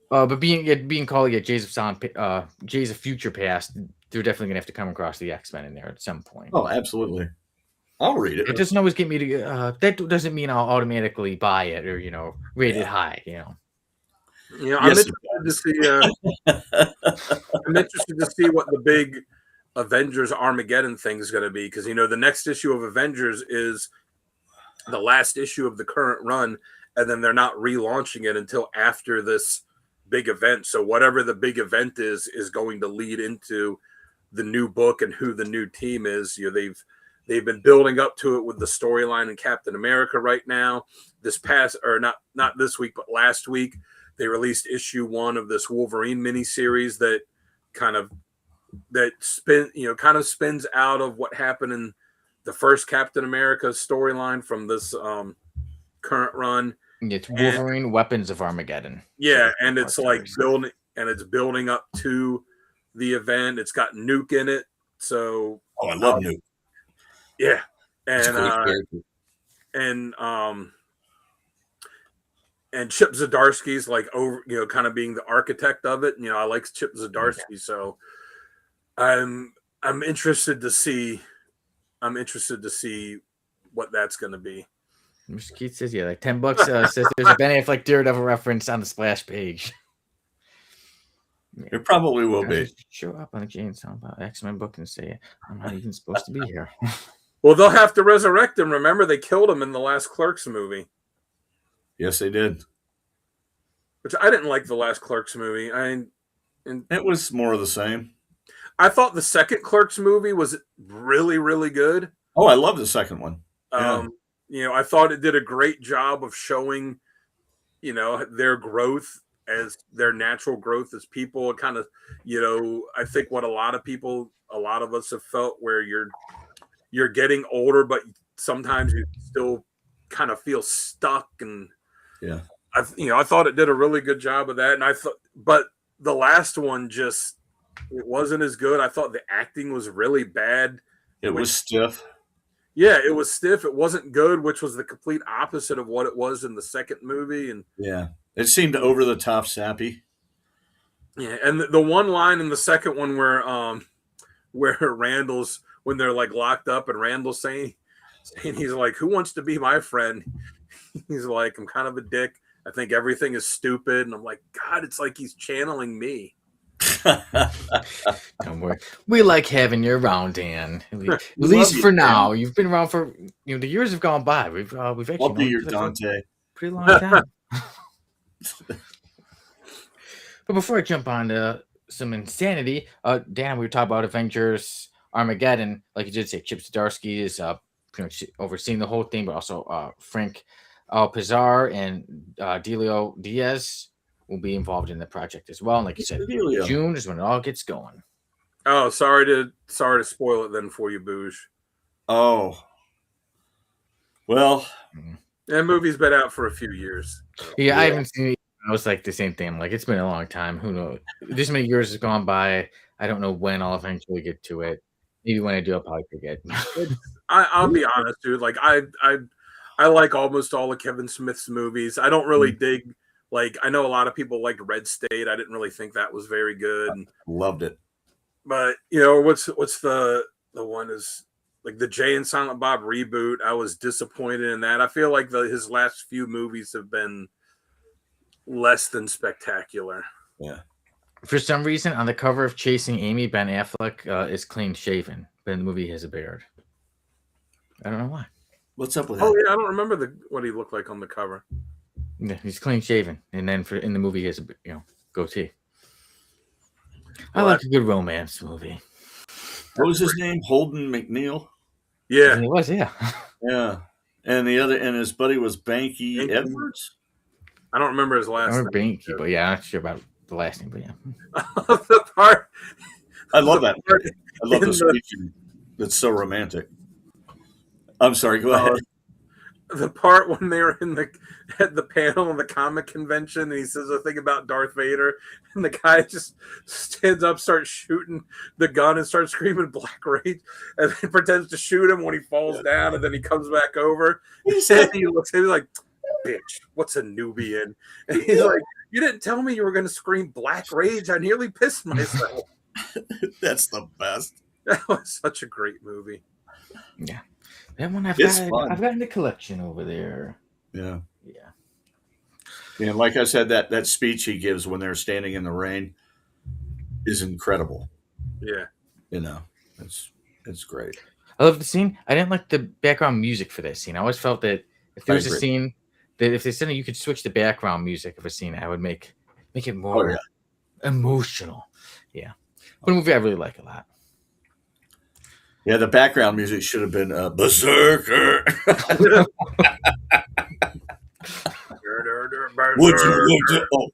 But being called Jays of Future Past, they're definitely gonna have to come across the X-Men in there at some point. Oh, absolutely. I'll read it. It doesn't always get me to. That doesn't mean I'll automatically buy it or rate it high. I'm Yes, interested to see. I'm interested to see what the big Avengers Armageddon thing is going to be, because the next issue of Avengers is the last issue of the current run, and then they're not relaunching it until after this big event. So whatever the big event is going to lead into the new book and who the new team is. They've been building up to it with the storyline in Captain America right now. This past, or not this week, but last week, they released issue 1 of this Wolverine miniseries that kind of spins out of what happened in the first Captain America storyline from this current run. It's Wolverine Weapons of Armageddon. Yeah, and it's like building up to the event. It's got Nuke in it. So I love Nuke. Yeah. And Chip Zdarsky's like over, kind of being the architect of it. I like Chip Zdarsky, so I'm interested to see. I'm interested to see what that's going to be. Mr. Keith says, yeah, like $10 says there's a Ben Affleck Daredevil reference on the splash page. It probably will be. Show up on the Jane Silent Bob X-Men book and say, I'm not even supposed to be here. Well, they'll have to resurrect him. Remember, they killed him in the last Clerks movie. Yes, they did. Which I didn't like the last Clerks movie. It was more of the same. I thought the second Clerks movie was really, really good. Oh, I love the second one. I thought it did a great job of showing, their growth as their natural growth as people. Kind of, I think what a lot of us have felt, where you're getting older, but sometimes you still kind of feel stuck. And yeah, I thought it did a really good job of that. And but the last one it wasn't as good. I thought the acting was really bad. It was stiff. Yeah, it was stiff. It wasn't good, which was the complete opposite of what it was in the second movie. And yeah, it seemed over the top sappy. Yeah, and the one line in the second one where Randall's, when they're like locked up, and Randall's saying he's like, "Who wants to be my friend?" He's like, "I'm kind of a dick. I think everything is stupid." And I'm like, God, it's like he's channeling me. Don't worry. We like having you around, Dan. At least for now. You've been around for the years have gone by. We've actually I'll be your Dante. Pretty long time. But before I jump on to some insanity, Dan, we were talking about Avengers Armageddon. Like you did say, Chip Zdarsky is pretty much overseeing the whole thing, but also Frank Pizarro and Delio Diaz will be involved in the project as well. And like you said, June is when it all gets going. Oh, sorry to spoil it then for you, Booge. Oh, well, that movie's been out for a few years. Yeah, I haven't seen it. I was like the same thing. Like, it's been a long time. Who knows? This many years has gone by. I don't know when I'll eventually get to it. Maybe when I do, I'll probably forget. I'll be honest, dude. Like, I like almost all of Kevin Smith's movies. I don't really dig. Like, I know a lot of people liked Red State. I didn't really think that was very good. Loved it. But what's the one is like the Jay and Silent Bob reboot. I was disappointed in that. I feel like his last few movies have been less than spectacular. Yeah. For some reason, on the cover of Chasing Amy, Ben Affleck is clean shaven, but in the movie he has a beard. I don't know why. What's up with that? Oh yeah, I don't remember what he looked like on the cover. Yeah, he's clean shaven, and then in the movie he has a goatee. I like a good romance movie. What was his name? Holden McNeil. Yeah, it was. Yeah. Yeah, and his buddy was Banky Edwards. I don't remember his last name. Banky, but yeah, I'm not sure about the last name, but yeah. The part. I love that. I love the speech. That's so romantic. I'm sorry. Go ahead. The part when they were at the panel in the comic convention, and he says a thing about Darth Vader, and the guy just stands up, starts shooting the gun, and starts screaming "Black Rage," and then pretends to shoot him when he falls down, and then he comes back over. And he looks at him like, "Bitch, what's a Nubian?" And he's like, "You didn't tell me you were going to scream Black Rage. I nearly pissed myself." That's the best. That was such a great movie. Yeah, that one It's fun. I've got in the collection over there. Yeah. Yeah. And like I said, that speech he gives when they're standing in the rain is incredible. Yeah. You know, it's great. I love the scene. I didn't like the background music for that scene. I always felt that if there I was a agree. scene that if there's something you could switch the background music of a scene, I would make it more Oh yeah. emotional. Yeah, but a movie I really like a lot. Yeah, the background music should have been Berserker. Would you? Oh,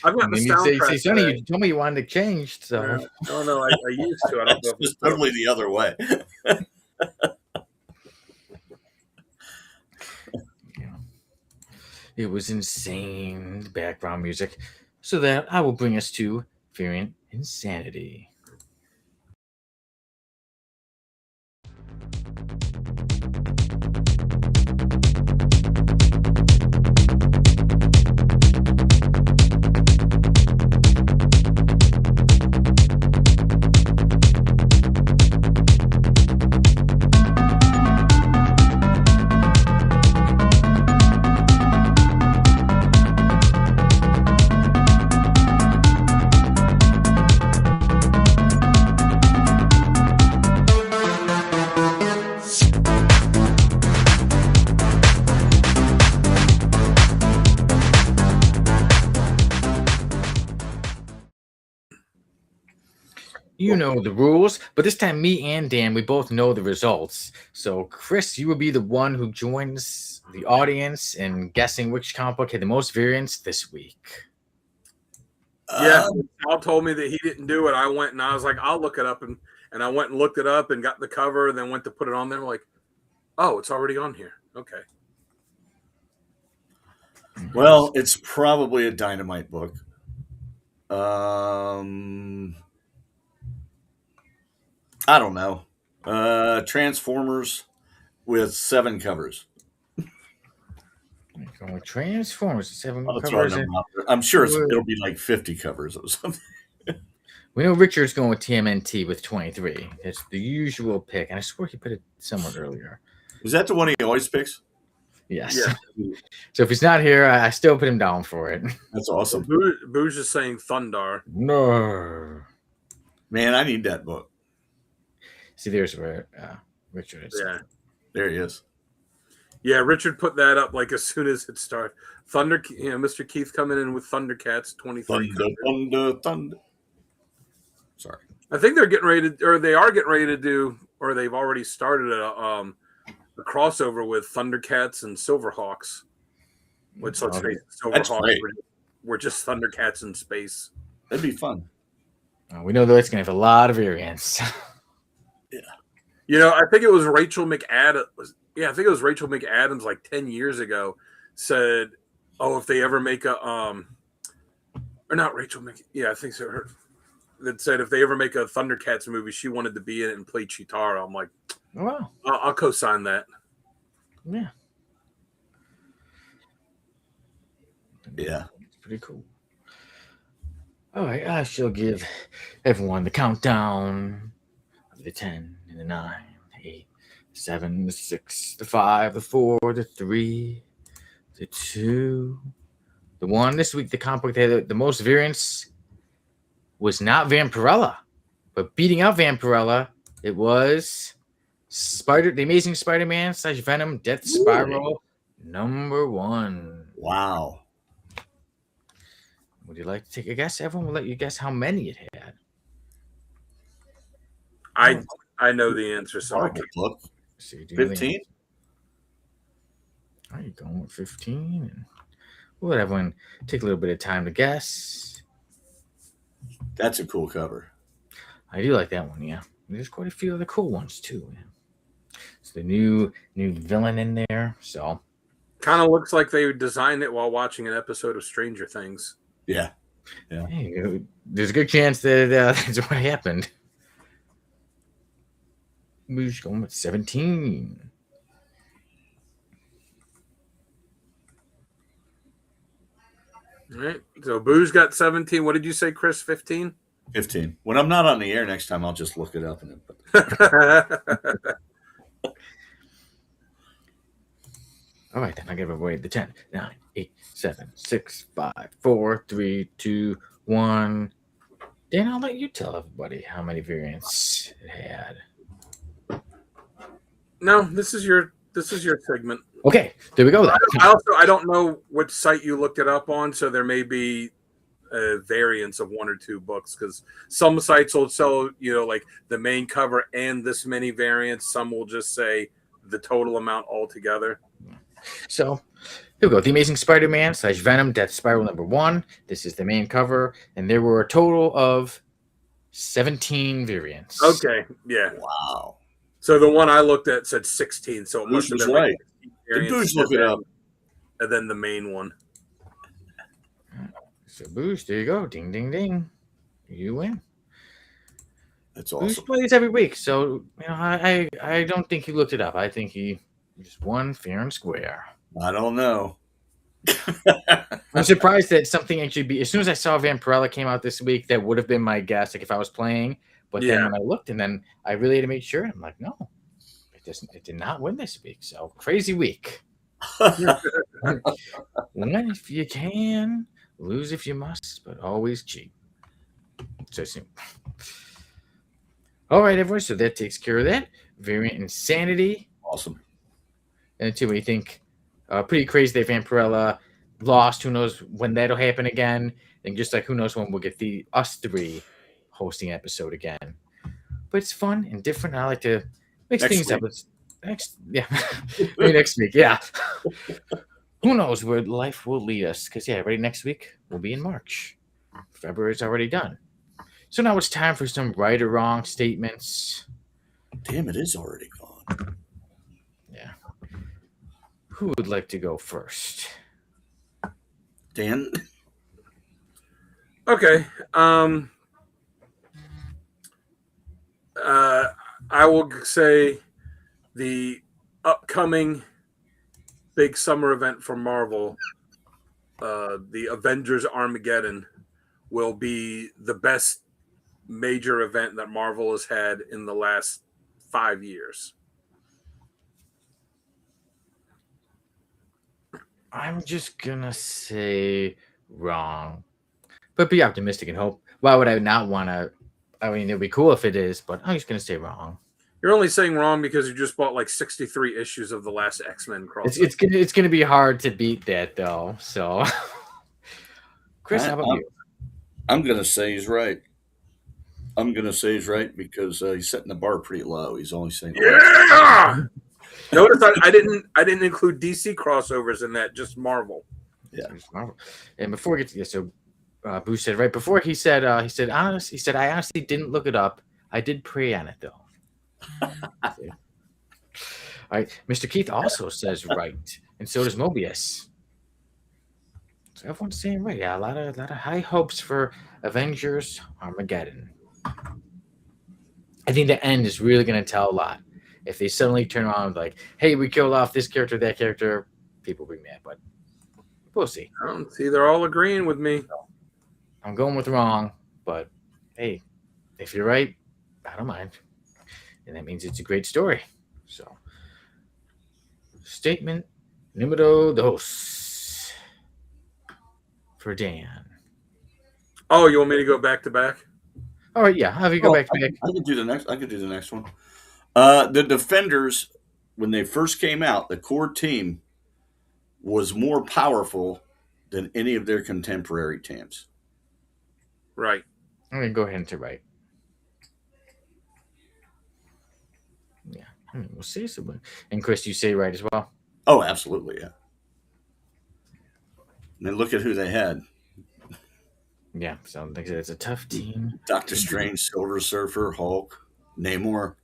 I've got And the then you say, soundtrack. Sonny, today. you told me you wanted it changed, so Yeah. Oh no, I used to. I don't know if it's it's still. totally the other way. yeah. It was insane the background music. So that I will bring us to Fearing Insanity. You know the rules, but this time me and Dan, we both know the results. So, Chris, you will be the one who joins the audience in guessing which comic book had the most variants this week. Yeah, when Sal told me that he didn't do it. I went and I was like, I'll look it up, and I went and looked it up and got the cover, and then went to put it on there. I'm like, oh, it's already on here. Okay. Well, it's probably a Dynamite book. I don't know. Transformers with 7 covers. Going with Transformers, 7 I'll throw a covers. number out there. I'm sure it'll be like 50 covers or something. We know Richard's going with TMNT with 23. It's the usual pick, and I swear he put it somewhere earlier. Is that the one he always picks? Yes. Yeah. So if he's not here, I still put him down for it. That's awesome. Booge is saying Thundar. No. Man, I need that book. See, there's where Richard is. Yeah. There he is. Yeah, Richard put that up like as soon as it started. Mr. Keith coming in with Thundercats 23. Thunder. Sorry. I think they're getting ready to, or they are getting ready to do, or they've already started a crossover with Thundercats and Silverhawks. Which let's face it, Silverhawks were just Thundercats in space. That'd be fun. We know that it's going to have a lot of variants. Yeah. I think it was Rachel McAdams. Yeah, I think it was Rachel McAdams like 10 years ago said, "Oh, if they ever make a or not Rachel yeah, I think so. Her that said if they ever make a Thundercats movie, she wanted to be in it and play Chitara." I'm like, Wow. I'll co-sign that. Yeah. Yeah. It's pretty cool. All right, I shall give everyone the countdown of the 10 and the 9, the 8, the 7, the 6, the 5, the 4, the 3, the 2, the 1. This week, the comic book that had the most variants was not Vampirella, but beating out Vampirella, it was the Amazing Spider-Man / Venom Death Spiral #1. Wow. Would you like to take a guess? Everyone will let you guess how many it had. I know the answer, so I can. Book. So you do 15? Are you going with 15? And we'll let everyone take a little bit of time to guess. That's a cool cover. I do like that one, yeah. There's quite a few other cool ones too. Yeah. It's the new villain in there. So Kind of looks like they designed it while watching an episode of Stranger Things. Yeah. hey, there's a good chance that that's what happened. We're just going with 17. All right. So Boo's got 17. What did you say, Chris? 15? 15. When I'm not on the air next time, I'll just look it up. All right, then I give away the 10, 9, 8, 7, 6, 5, 4, 3, 2, 1. Dan, I'll let you tell everybody how many variants it had. No, this is your segment. Okay, there we go. Then. I don't know which site you looked it up on, so there may be variants of one or two books because some sites will sell like the main cover and this many variants. Some will just say the total amount altogether. So here we go. The Amazing Spider-Man / Venom Death Spiral #1. This is the main cover, and there were a total of 17 variants. Okay, yeah. Wow. So the one I looked at said 16, so it must have been right. Like Boosh, look it up. And then the main one. So Boosh, there you go. Ding, ding, ding. You win. That's awesome. Boosh plays every week, so I don't think he looked it up. I think he just won fair and square. I don't know. I'm surprised that something actually be. As soon as I saw Vampirella came out this week, that would have been my guess. Like if I was playing, but then when I looked, and then I really had to make sure. I'm like, no, it did not win this week. So crazy week. Win if you can, lose if you must, but always cheat. So soon. All right, everyone. So that takes care of that. Variant Insanity. Awesome. And two, what do you think? Pretty crazy that Vampirella lost. Who knows when that'll happen again? And just like who knows when we'll get us three hosting episode again. But it's fun and different. I like to mix things up. Maybe next week. Yeah. Who knows where life will lead us? Because right next week we'll be in March. February's already done. So now it's time for some right or wrong statements. Damn, it is already gone. Yeah. Who would like to go first? Dan? Okay. I will say the upcoming big summer event from Marvel, the Avengers Armageddon, will be the best major event that Marvel has had in the last 5 years. I'm just gonna say wrong, but be optimistic and hope. Why would I not want to? I mean, it'd be cool if it is, but I'm just gonna say wrong. You're only saying wrong because you just bought like 63 issues of the last X-Men crossover. It's gonna be hard to beat that though. So, Chris, how about you? I'm gonna say he's right. Because he's setting the bar pretty low. He's only saying Notice I didn't include DC crossovers in that, just Marvel. Yeah. Marvel. And before we get to this, so Boo said right before he said I honestly didn't look it up. I did pray on it though. All right, Mr. Keith also says right, and so does Mobius. So everyone's saying right. Yeah, a lot of high hopes for Avengers Armageddon. I think the end is really going to tell a lot. If they suddenly turn around like, hey, we killed off this character, that character, people will be mad, but we'll see. I don't see. They're all agreeing with me. I'm going with wrong, but hey, if you're right, I don't mind. And that means it's a great story. So, statement numero dos for Dan. Oh, you want me to go back to back? All right, yeah. Have you go back to back? I could do the next one. The Defenders, when they first came out, the core team was more powerful than any of their contemporary teams. Right. I'm going to go ahead and say right. Yeah. We'll see. And Chris, you say right as well? Oh, absolutely, yeah. And then look at who they had. Yeah, so like I said, it's a tough team. Doctor Strange, Silver Surfer, Hulk, Namor.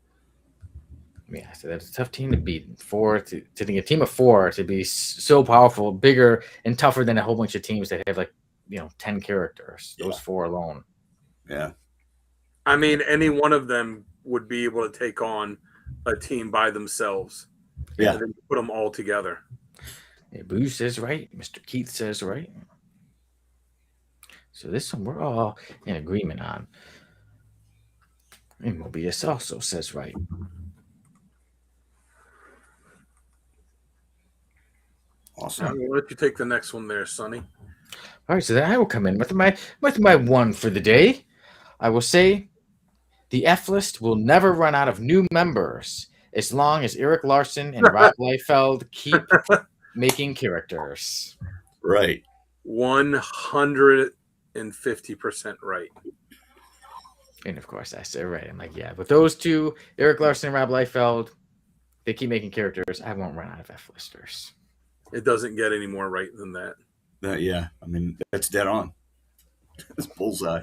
Yeah, so that's a tough team to beat. To think a team of 4 to be so powerful, bigger, and tougher than a whole bunch of teams that have 10 characters. Those 4 alone. Yeah. I mean, any one of them would be able to take on a team by themselves. Yeah. And then put them all together. Yeah, Boo says right. Mr. Keith says right. So this one we're all in agreement on. And Mobius also says right. Awesome. I'm gonna let you take the next one there, Sonny. All right, so then I will come in with my one for the day. I will say the F list will never run out of new members as long as Eric Larson and Rob Liefeld keep making characters. Right. 150% right. And of course, I said right. I'm like, yeah, with those two, Eric Larson and Rob Liefeld, they keep making characters. I won't run out of F listers. It doesn't get any more right than that. Yeah. I mean, that's dead on. It's bullseye.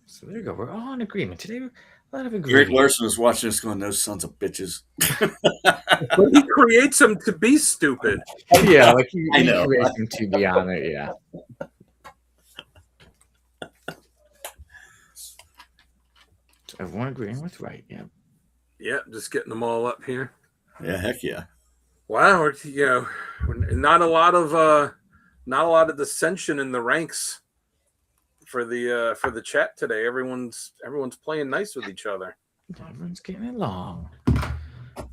So there you go. We're all in agreement today. A lot of Eric agreement. Larson is watching this going, those sons of bitches. But he creates them to be stupid. Yeah, like he I know. creates them to be on it. Yeah. Everyone agreeing with right. Yeah. Yeah, just getting them all up here. Yeah, heck yeah. Wow, not a lot of dissension in the ranks for the chat today. Everyone's playing nice with each other. Everyone's getting along. All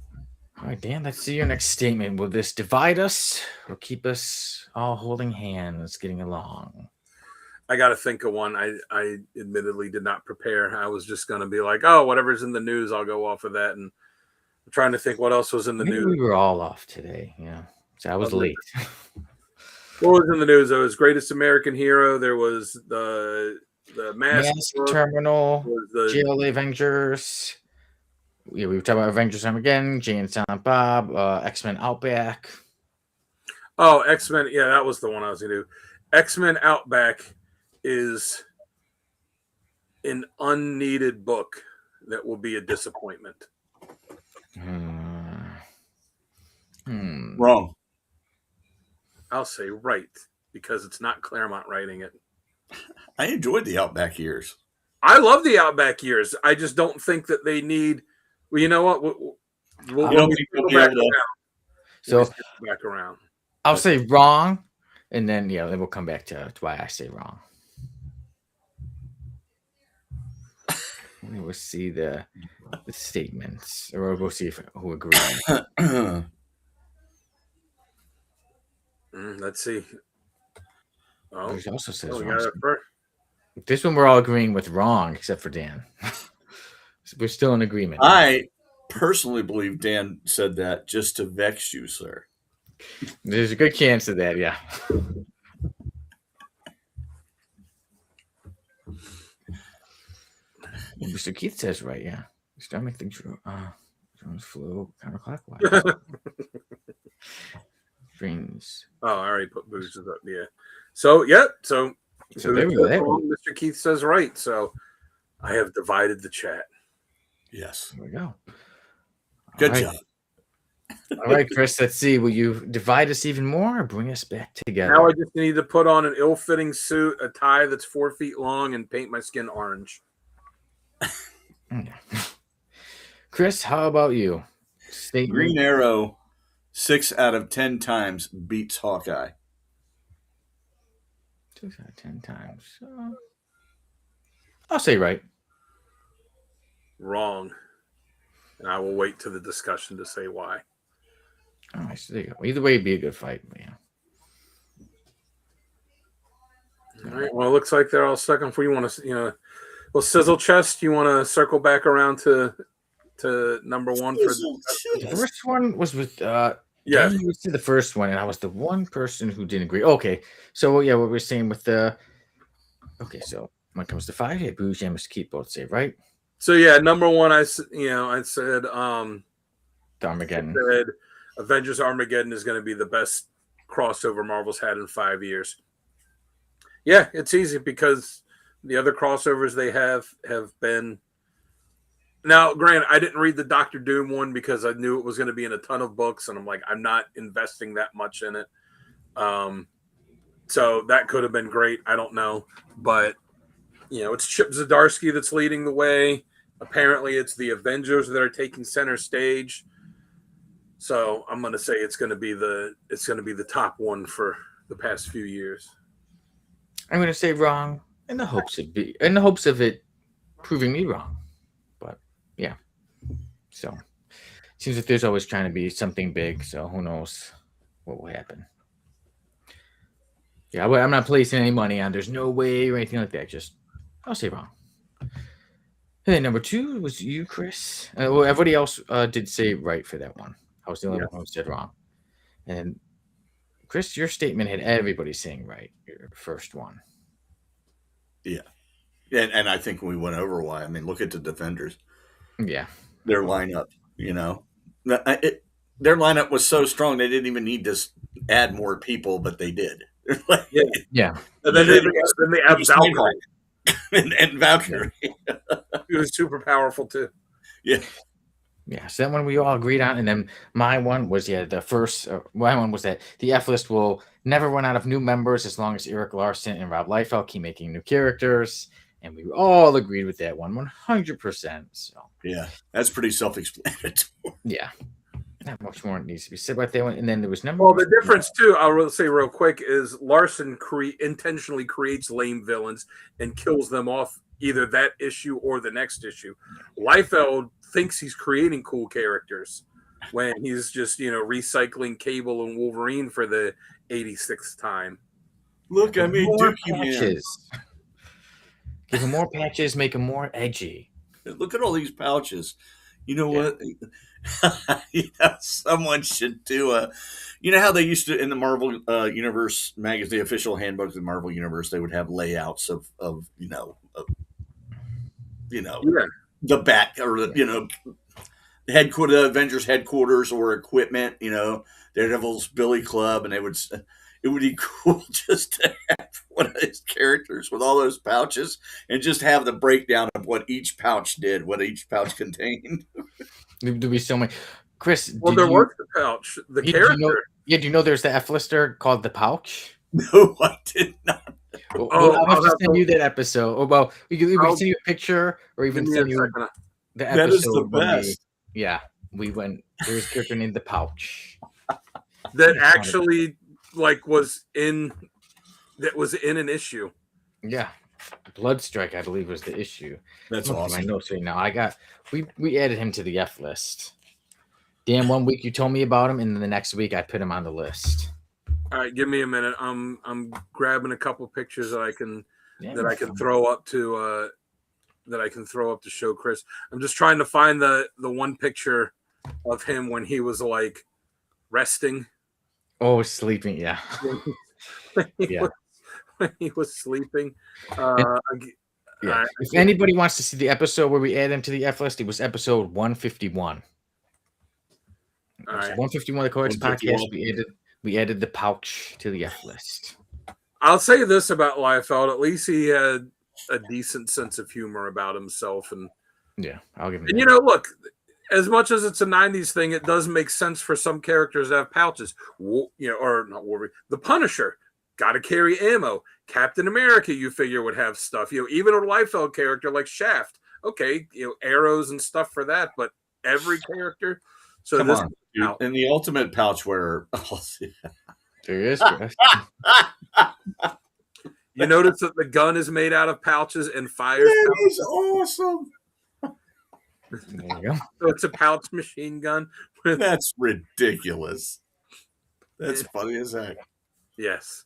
right, Dan, let's see your next statement. Will this divide us or keep us all holding hands, getting along? I got to think of one. I admittedly did not prepare. I was just going to be like, oh, whatever's in the news, I'll go off of that. And I'm trying to think what else was in the news. We were all off today. Yeah. So I was late. What was in the news? There was Greatest American Hero. There was the Mask Terminal, the GLA Avengers. Yeah, we were talking about Avengers Armageddon, Jay and Silent Bob, X-Men Outback. Oh, X-Men. Yeah, that was the one I was going to do. X-Men Outback is an unneeded book that will be a disappointment. Wrong. I'll say right, because it's not Claremont writing it. I enjoyed the Outback years. I love the Outback years. I just don't think that they need. Well, you know what? We'll be able to. So back around. I'll say wrong, and then then we'll come back to why I say wrong. We'll see the statements, or we'll see who agrees. Let's see. Oh, He also says we wrong. got it first. This one we're all agreeing with wrong, except for Dan. So we're still in agreement. I personally believe Dan said that just to vex you, sir. There's a good chance of that, yeah. Mr. Keith says right, yeah. Stomach the drones flew counterclockwise. Dreams. Oh, I already put boosters up. Yeah. So So there we go. Mr. Keith says right. So I have divided the chat. Yes. There we go. Good job. All right, Chris, let's see. Will you divide us even more or bring us back together? Now I just need to put on an ill-fitting suit, a tie that's 4 feet long, and paint my skin orange. Chris, how about you? Statement. Green Arrow, 6 out of 10 times beats Hawkeye. 6 out of 10 times. I'll say right. Wrong. And I will wait to the discussion to say why. All right, so there you go. Either way, it'd be a good fight. But yeah. All right. Well, it looks like they're all second for you. Want to, well, Sizzle Chest, you want to circle back around to number one for the first one was with yeah. You was the first one, and I was the one person who didn't agree. Okay, so yeah, what we're saying with the so when it comes to 5, yeah, Bougie and Mr. Keith both say right. So yeah, number one, I said Armageddon. I said Avengers Armageddon is going to be the best crossover Marvel's had in 5 years. Yeah, it's easy because the other crossovers they have been. Now, granted, I didn't read the Doctor Doom one because I knew it was going to be in a ton of books, and I'm like, I'm not investing that much in it. So that could have been great. I don't know, but it's Chip Zdarsky that's leading the way. Apparently, it's the Avengers that are taking center stage. So I'm going to say it's going to be the top one for the past few years. I'm gonna say wrong in the hopes of it proving me wrong. But yeah, so seems like there's always trying to be something big. So who knows what will happen? Yeah, but I'm not placing any money on. There's no way or anything like that. Just I'll say wrong. And then number 2 was you, Chris. Well, everybody else did say right for that one. I was the only one who said wrong. And Chris, your statement had everybody saying right. Your first one. Yeah. And I think we went over why. I mean, look at the defenders. Yeah. Their lineup, you know. Their lineup was so strong they didn't even need to add more people, but they did. Yeah. And then they have Valkyrie. and Valkyrie. He was super powerful too. Yeah. Yeah, so that one we all agreed on, and then my one was the first. My one was that the F list will never run out of new members as long as Eric Larson and Rob Liefeld keep making new characters, and we all agreed with that one 100%. So yeah, that's pretty self-explanatory. Yeah, not much more needs to be said about that one. And then there was number. Well, the difference too, I'll say real quick, is Larson intentionally creates lame villains and kills them off either that issue or the next issue. Liefeld thinks he's creating cool characters when he's just, recycling Cable and Wolverine for the 86th time. Look, I made Dookie patches. Give him more patches, make him more edgy. Look at all these pouches. You know what? Someone should do you know how they used to in the Marvel Universe magazine, the official handbook of the Marvel Universe, they would have layouts of the back or Avengers headquarters or equipment, Daredevil's Billy Club, and it would be cool just to have one of his characters with all those pouches and just have the breakdown of what each pouch did, what each pouch contained. There'd be so many. Chris, well, there was the pouch, the character. Do you know there's the F-lister called The Pouch? No, I did not. I'll have to send you that episode. Oh, well, we can send you a picture or even send you the episode. That is the best. We went. There was a character named The Pouch. That actually was in an issue. Yeah. Bloodstrike, I believe, was the issue. That's awesome. My notes right now. We added him to the F list. Dan, 1 week you told me about him, and then the next week I put him on the list. All right, give me a minute. I'm grabbing a couple pictures that I can throw up to show Chris. I'm just trying to find the one picture of him when he was resting. Oh, sleeping, yeah. When he was sleeping. If anybody wants to see the episode where we add him to the F list, it was episode 151. All right. 151 of the Codex Podcast. We added the pouch to the F list. I'll say this about Liefeld. At least he had a decent sense of humor about himself. And I'll give him that. Look, as much as it's a 90s thing, it does make sense for some characters to have pouches. Or not Wolverine. The Punisher. Got to carry ammo. Captain America, you figure, would have stuff. Even a Liefeld character like Shaft. Okay, arrows and stuff for that. But every character. So come on, dude. And the ultimate pouch wearer. There is. You notice that the gun is made out of pouches and fires. That is awesome. There you go. So it's a pouch machine gun. That's ridiculous. That's funny as heck. Yes.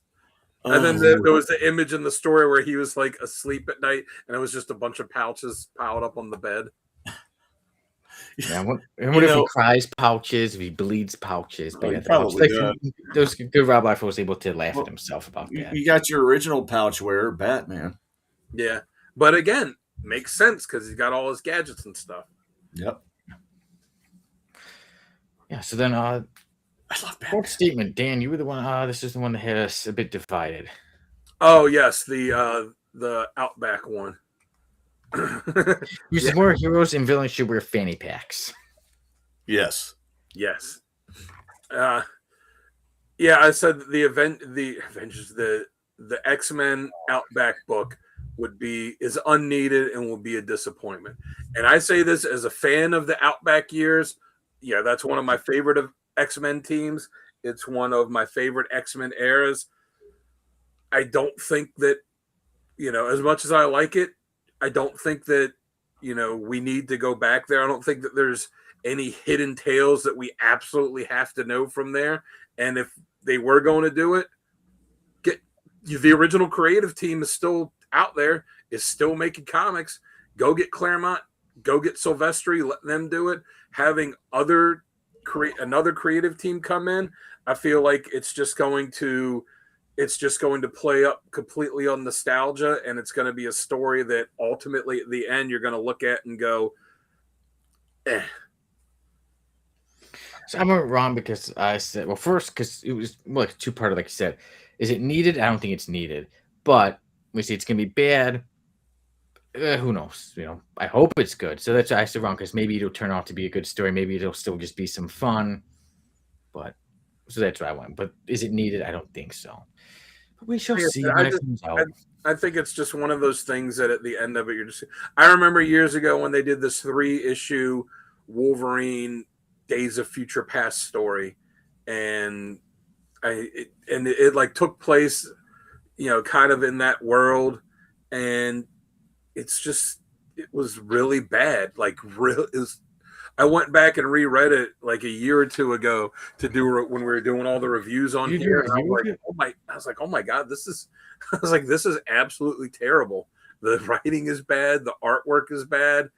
And then there was the image in the story where he was asleep at night, and it was just a bunch of pouches piled up on the bed. Yeah, what if he cries pouches, if he bleeds pouches? But those good Rob Liefeld was able to laugh at himself about that. You got your original pouch wearer, Batman. Yeah, but again, makes sense because he's got all his gadgets and stuff. Yep. Yeah. So then, I love Batman. Fourth statement, Dan. You were the one. This is the one that had us a bit divided. Oh yes, the Outback one. More heroes and villains should wear fanny packs. Yes. I said the Avengers, the X-Men Outback book is unneeded and will be a disappointment. And I say this as a fan of the Outback years. Yeah, that's one of my favorite of X-Men teams. It's one of my favorite X-Men eras. I don't think that as much as I like it, I don't think that, we need to go back there. I don't think that there's any hidden tales that we absolutely have to know from there. And if they were going to do it, get the original creative team is still out there, is still making comics. Go get Claremont, go get Silvestri, let them do it. Having another creative team come in, I feel like it's just going to play up completely on nostalgia, and it's going to be a story that ultimately at the end you're going to look at and go, eh. So I went wrong because I said, well, first, because it was like two-parter, like you said. Is it needed? I don't think it's needed. But we see it's going to be bad. Who knows? I hope it's good. So that's why I said wrong, because maybe it'll turn out to be a good story. Maybe it'll still just be some fun. But so that's why I went. But is it needed? I don't think so. But we shall see when it comes out. I think it's just one of those things that at the end of it, I remember years ago when they did this 3-issue Wolverine Days of Future Past story, and it like took place, kind of in that world, and it was really bad. Like, I went back and reread it like a year or two ago when we were doing all the reviews on here. And I was like, oh my God, this is absolutely terrible. The writing is bad. The artwork is bad.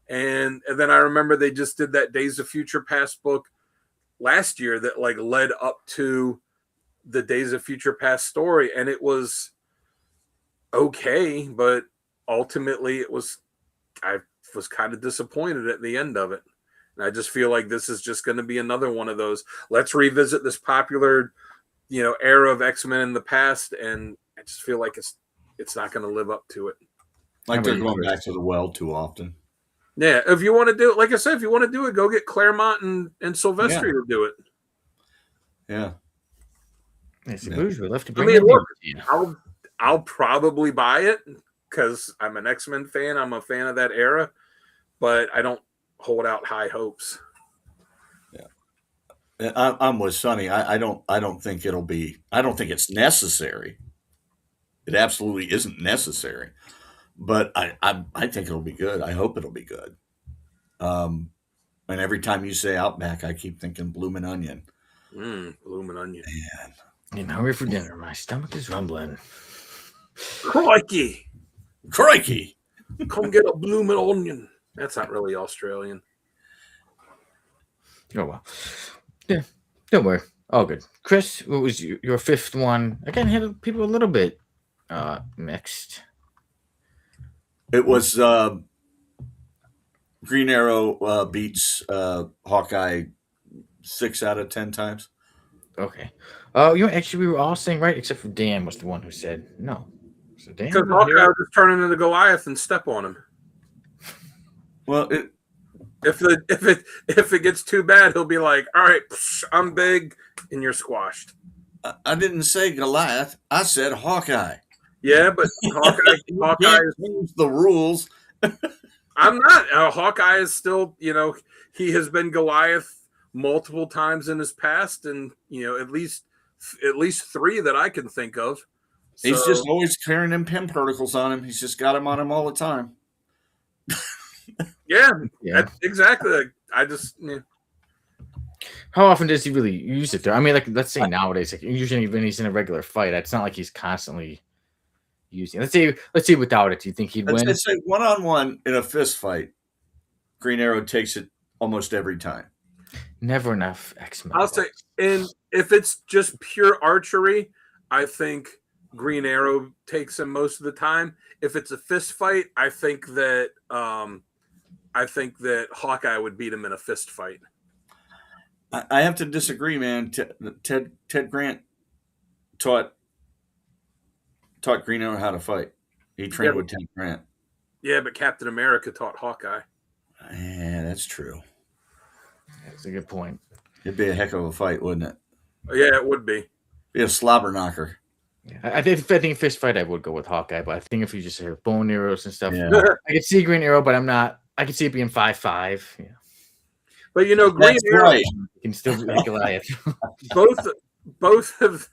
And then I remember they just did that Days of Future Past book last year that like led up to the Days of Future Past story. And it was okay, but ultimately I was kind of disappointed at the end of it. And I just feel like this is just going to be another one of those, let's revisit this popular, era of X-Men in the past. And I just feel like it's not going to live up to it. Like they're going back to the well too often. Yeah. If you want to do it, like I said, if you want to do it, go get Claremont and Silvestri to do it. Yeah. I'll probably buy it because I'm an X-Men fan. I'm a fan of that era, but I don't hold out high hopes. Yeah, I'm with Sonny. I don't think it'll be. I don't think it's necessary. It absolutely isn't necessary, but I think it'll be good. I hope it'll be good. And every time you say Outback, I keep thinking Bloomin' Onion. Bloomin' Onion. Man. I'm hungry for dinner. My stomach is rumbling. Crikey! Come get a Bloomin' Onion. That's not really Australian. Oh, well. Yeah, don't worry. All good. Chris, what was your fifth one? Again, had people a little bit mixed. It was Green Arrow beats Hawkeye 6 out of 10 times. Okay. Oh, actually, we were all saying right, except for Dan was the one who said no. So Dan, because Hawkeye will just turn into Goliath and step on him. Well, if it gets too bad, he'll be like, "All right, I'm big, and you're squashed." I didn't say Goliath. I said Hawkeye. Yeah, but Hawkeye is the rules. I'm not. Hawkeye is still, he has been Goliath multiple times in his past, and at least 3 that I can think of. So, he's just always carrying them pin particles on him. He's just got them on him all the time. yeah, exactly. I just. Yeah. How often does he really use it? Though? I mean, like, let's say nowadays, like, usually when he's in a regular fight, it's not like he's constantly using. Let's say without it, do you think he'd win? Let's say 1-on-1 in a fist fight, Green Arrow takes it almost every time. Never enough X-Men. I'll say, and if it's just pure archery, I think Green Arrow takes him most of the time. If it's a fist fight, I think that Hawkeye would beat him in a fist fight. I have to disagree, man. Ted Grant taught Green Arrow how to fight. He trained with Ted Grant. Yeah, but Captain America taught Hawkeye. Yeah, that's true. That's a good point. It'd be a heck of a fight, wouldn't it? Yeah, it would be. Be a slobber knocker. Yeah, I think fist fight I would go with Hawkeye, but I think if you just have bone arrows and stuff, Yeah. I could see Green Arrow, but I'm not. I could see it being 5-5. Yeah. But Green Arrow right. can still be like Goliath. both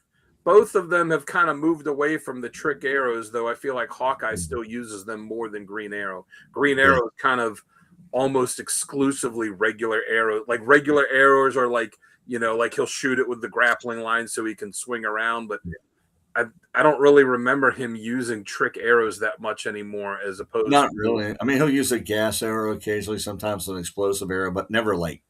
both of them have kind of moved away from the trick arrows, though I feel like Hawkeye still uses them more than Green Arrow. Green Arrow is kind of almost exclusively regular arrows. Like regular arrows are like, like he'll shoot it with the grappling line so he can swing around, but I don't really remember him using trick arrows that much anymore, as opposed Not to really. I mean, he'll use a gas arrow occasionally, sometimes an explosive arrow, but never like,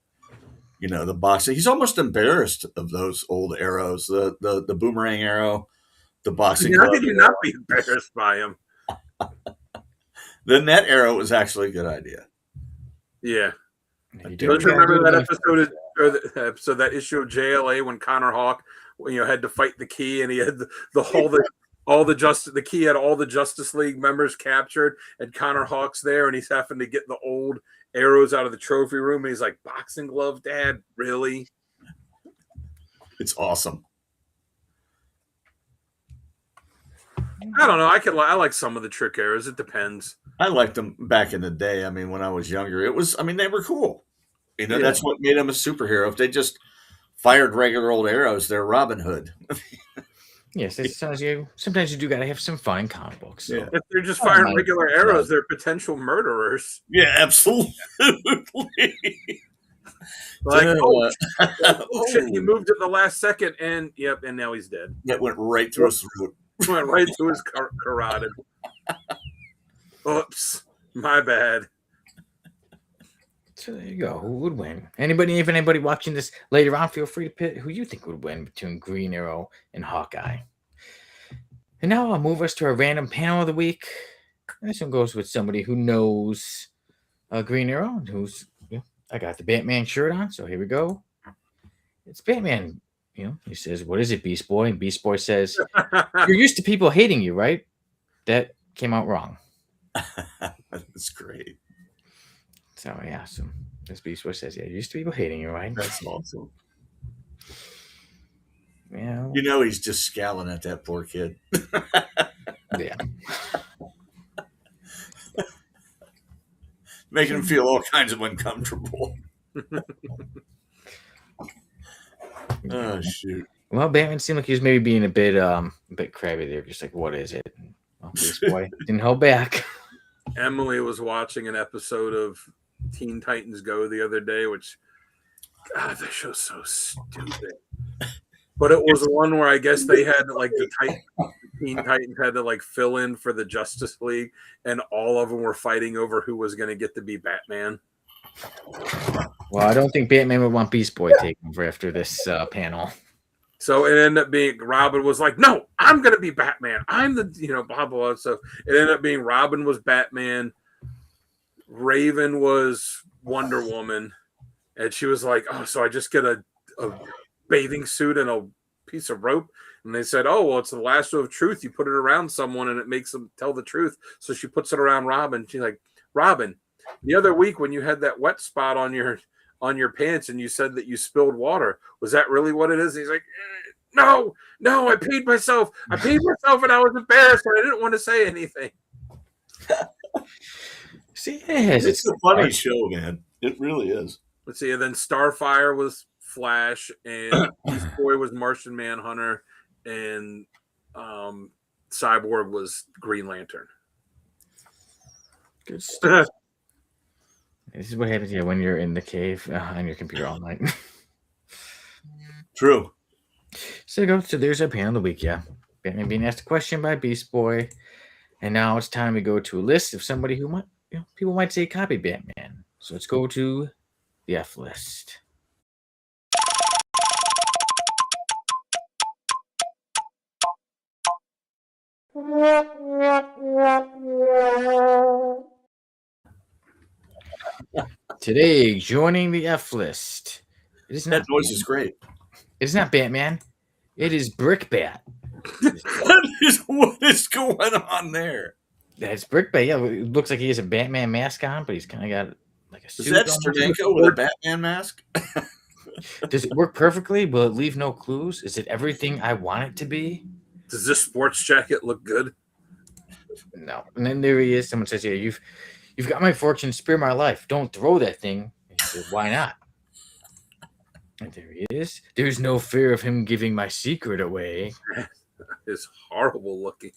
the boxing. He's almost embarrassed of those old arrows, the boomerang arrow, the boxing How glove could you arrow. not be embarrassed by him? The net arrow was actually a good idea. Yeah. You Don't you remember that episode that issue of JLA when Connor Hawk, had to fight the key, and he had the key had all the Justice League members captured, and Connor Hawk's there, and he's having to get the old arrows out of the trophy room, and he's like, boxing glove, Dad, really? It's awesome. I don't know. I like some of the trick arrows. It depends. I liked them back in the day. I mean, when I was younger, they were cool. That's what made them a superhero. If they just fired regular old arrows, they're Robin Hood. Yes, sometimes you do gotta have some fun comic books. So. Yeah. If they're just firing regular arrows, they're potential murderers. Yeah, absolutely. Like, oh shit, he moved at the last second, and now he's dead. That went right through his throat. Went right through his carotid. Oops, my bad. So there you go. Who would win? Anybody watching this later on, feel free to pick who you think would win between Green Arrow and Hawkeye. And now I'll move us to our random panel of the week. This one goes with somebody who knows Green Arrow, and who's I got the Batman shirt on, so here we go. It's Batman. He says, "What is it, Beast Boy?" And Beast Boy says, "You're used to people hating you, right?" That came out wrong. That's great. So this Beast Boy says, "Yeah, you're used to people hating you, right?" That's awesome. Yeah. He's just scowling at that poor kid. Yeah. Making him feel all kinds of uncomfortable. Oh shoot. Well, Batman seemed like he was maybe being a bit crabby there, just like, what is it? Well, Beast Boy didn't hold back. Emily was watching an episode of Teen Titans Go the other day, which, God, that show's so stupid. But it was one where I guess they had the Teen Titans had to fill in for the Justice League, and all of them were fighting over who was going to get to be Batman. Well, I don't think Batman would want Beast Boy taking over after this panel. So it ended up being Robin was like, "No, I'm going to be Batman. I'm the blah blah." So it ended up being Robin was Batman, Raven was Wonder Woman, and she was like, "Oh, so I just get a bathing suit and a piece of rope?" And they said, "Oh, well, it's the lasso of truth. You put it around someone and it makes them tell the truth." So she puts it around Robin. She's like, "Robin, the other week when you had that wet spot on your pants and you said that you spilled water, was that really what it is?" And he's like, No, I peed myself. And I was embarrassed and I didn't want to say anything. See, it's a funny show, man. It really is. Let's see. And then Starfire was Flash, and Beast Boy was Martian Manhunter, and Cyborg was Green Lantern. Good stuff. This is what happens when you're in the cave on your computer all night. True. So there's our panel of the week. Yeah, Batman being asked a question by Beast Boy, and now it's time to go to a list of somebody who people might say copied Batman. So let's go to the F list. Today, joining the F list. That voice is great. It's not Batman. It is Brickbat. What is going on there? That's Brickbat. Yeah, it looks like he has a Batman mask on, but he's kind of got like a suit. Is that Stadenko with a Batman mask? Does it work perfectly? Will it leave no clues? Is it everything I want it to be? Does this sports jacket look good? No. And then there he is. Someone says, "Yeah, you've got my fortune, spare my life. Don't throw that thing." And he says, "Why not?" And there he is. There's no fear of him giving my secret away. It's horrible looking.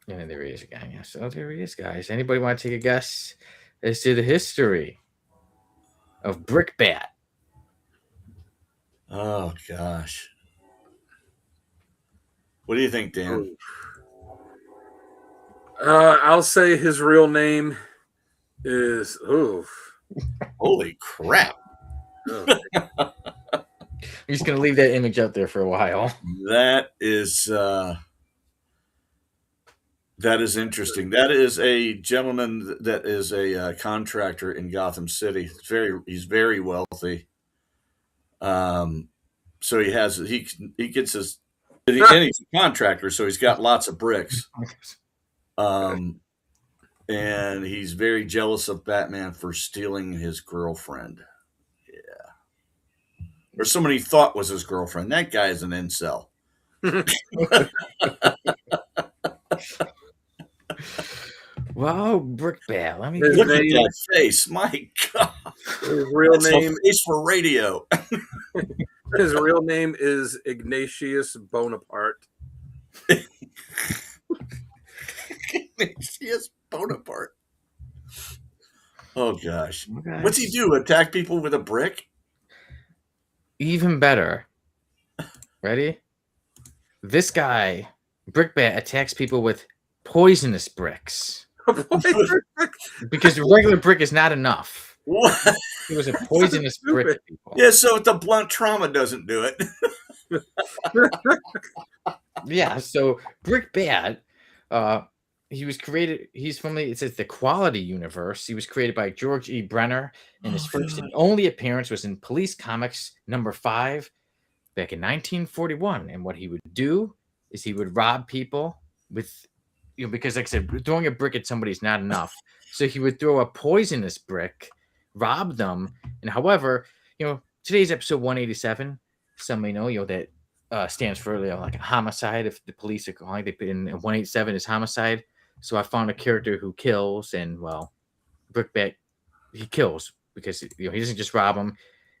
And then there he is again. Yeah, so there he is, guys. Anybody want to take a guess as to the history of Brickbat? Oh gosh. What do you think, Dan? I'll say his real name is. Holy crap! I'm just gonna leave that image up there for a while. That is interesting. That is a gentleman that is a contractor in Gotham City. He's very wealthy. So he gets his, and he's a contractor, so he's got lots of bricks. And he's very jealous of Batman for stealing his girlfriend. Yeah. Or someone he thought was his girlfriend. That guy is an incel. Wow, Brickbat. Let me look at that face. My God. His real name is for radio. His real name is Ignatius Bonaparte. Ignatius Bonaparte. Oh gosh. What's he do? Attack people with a brick? Even better. Ready? This guy, Brickbat, attacks people with poisonous bricks. Because the regular brick is not enough. What? It was a poisonous brick. People. Yeah, so if the blunt trauma doesn't do it. Yeah, so Brickbat, he was created. He's from it says the Quality Universe. He was created by George E. Brenner, and his first and only appearance was in Police Comics #5 back in 1941. And what he would do is he would rob people with, because like I said, throwing a brick at somebody is not enough. So he would throw a poisonous brick, rob them, and however, today's episode 187. Some may know, that stands for like a homicide. If the police are calling, they put in 187 is homicide. So I found a character who kills, and Brickbat, he kills because he doesn't just rob them.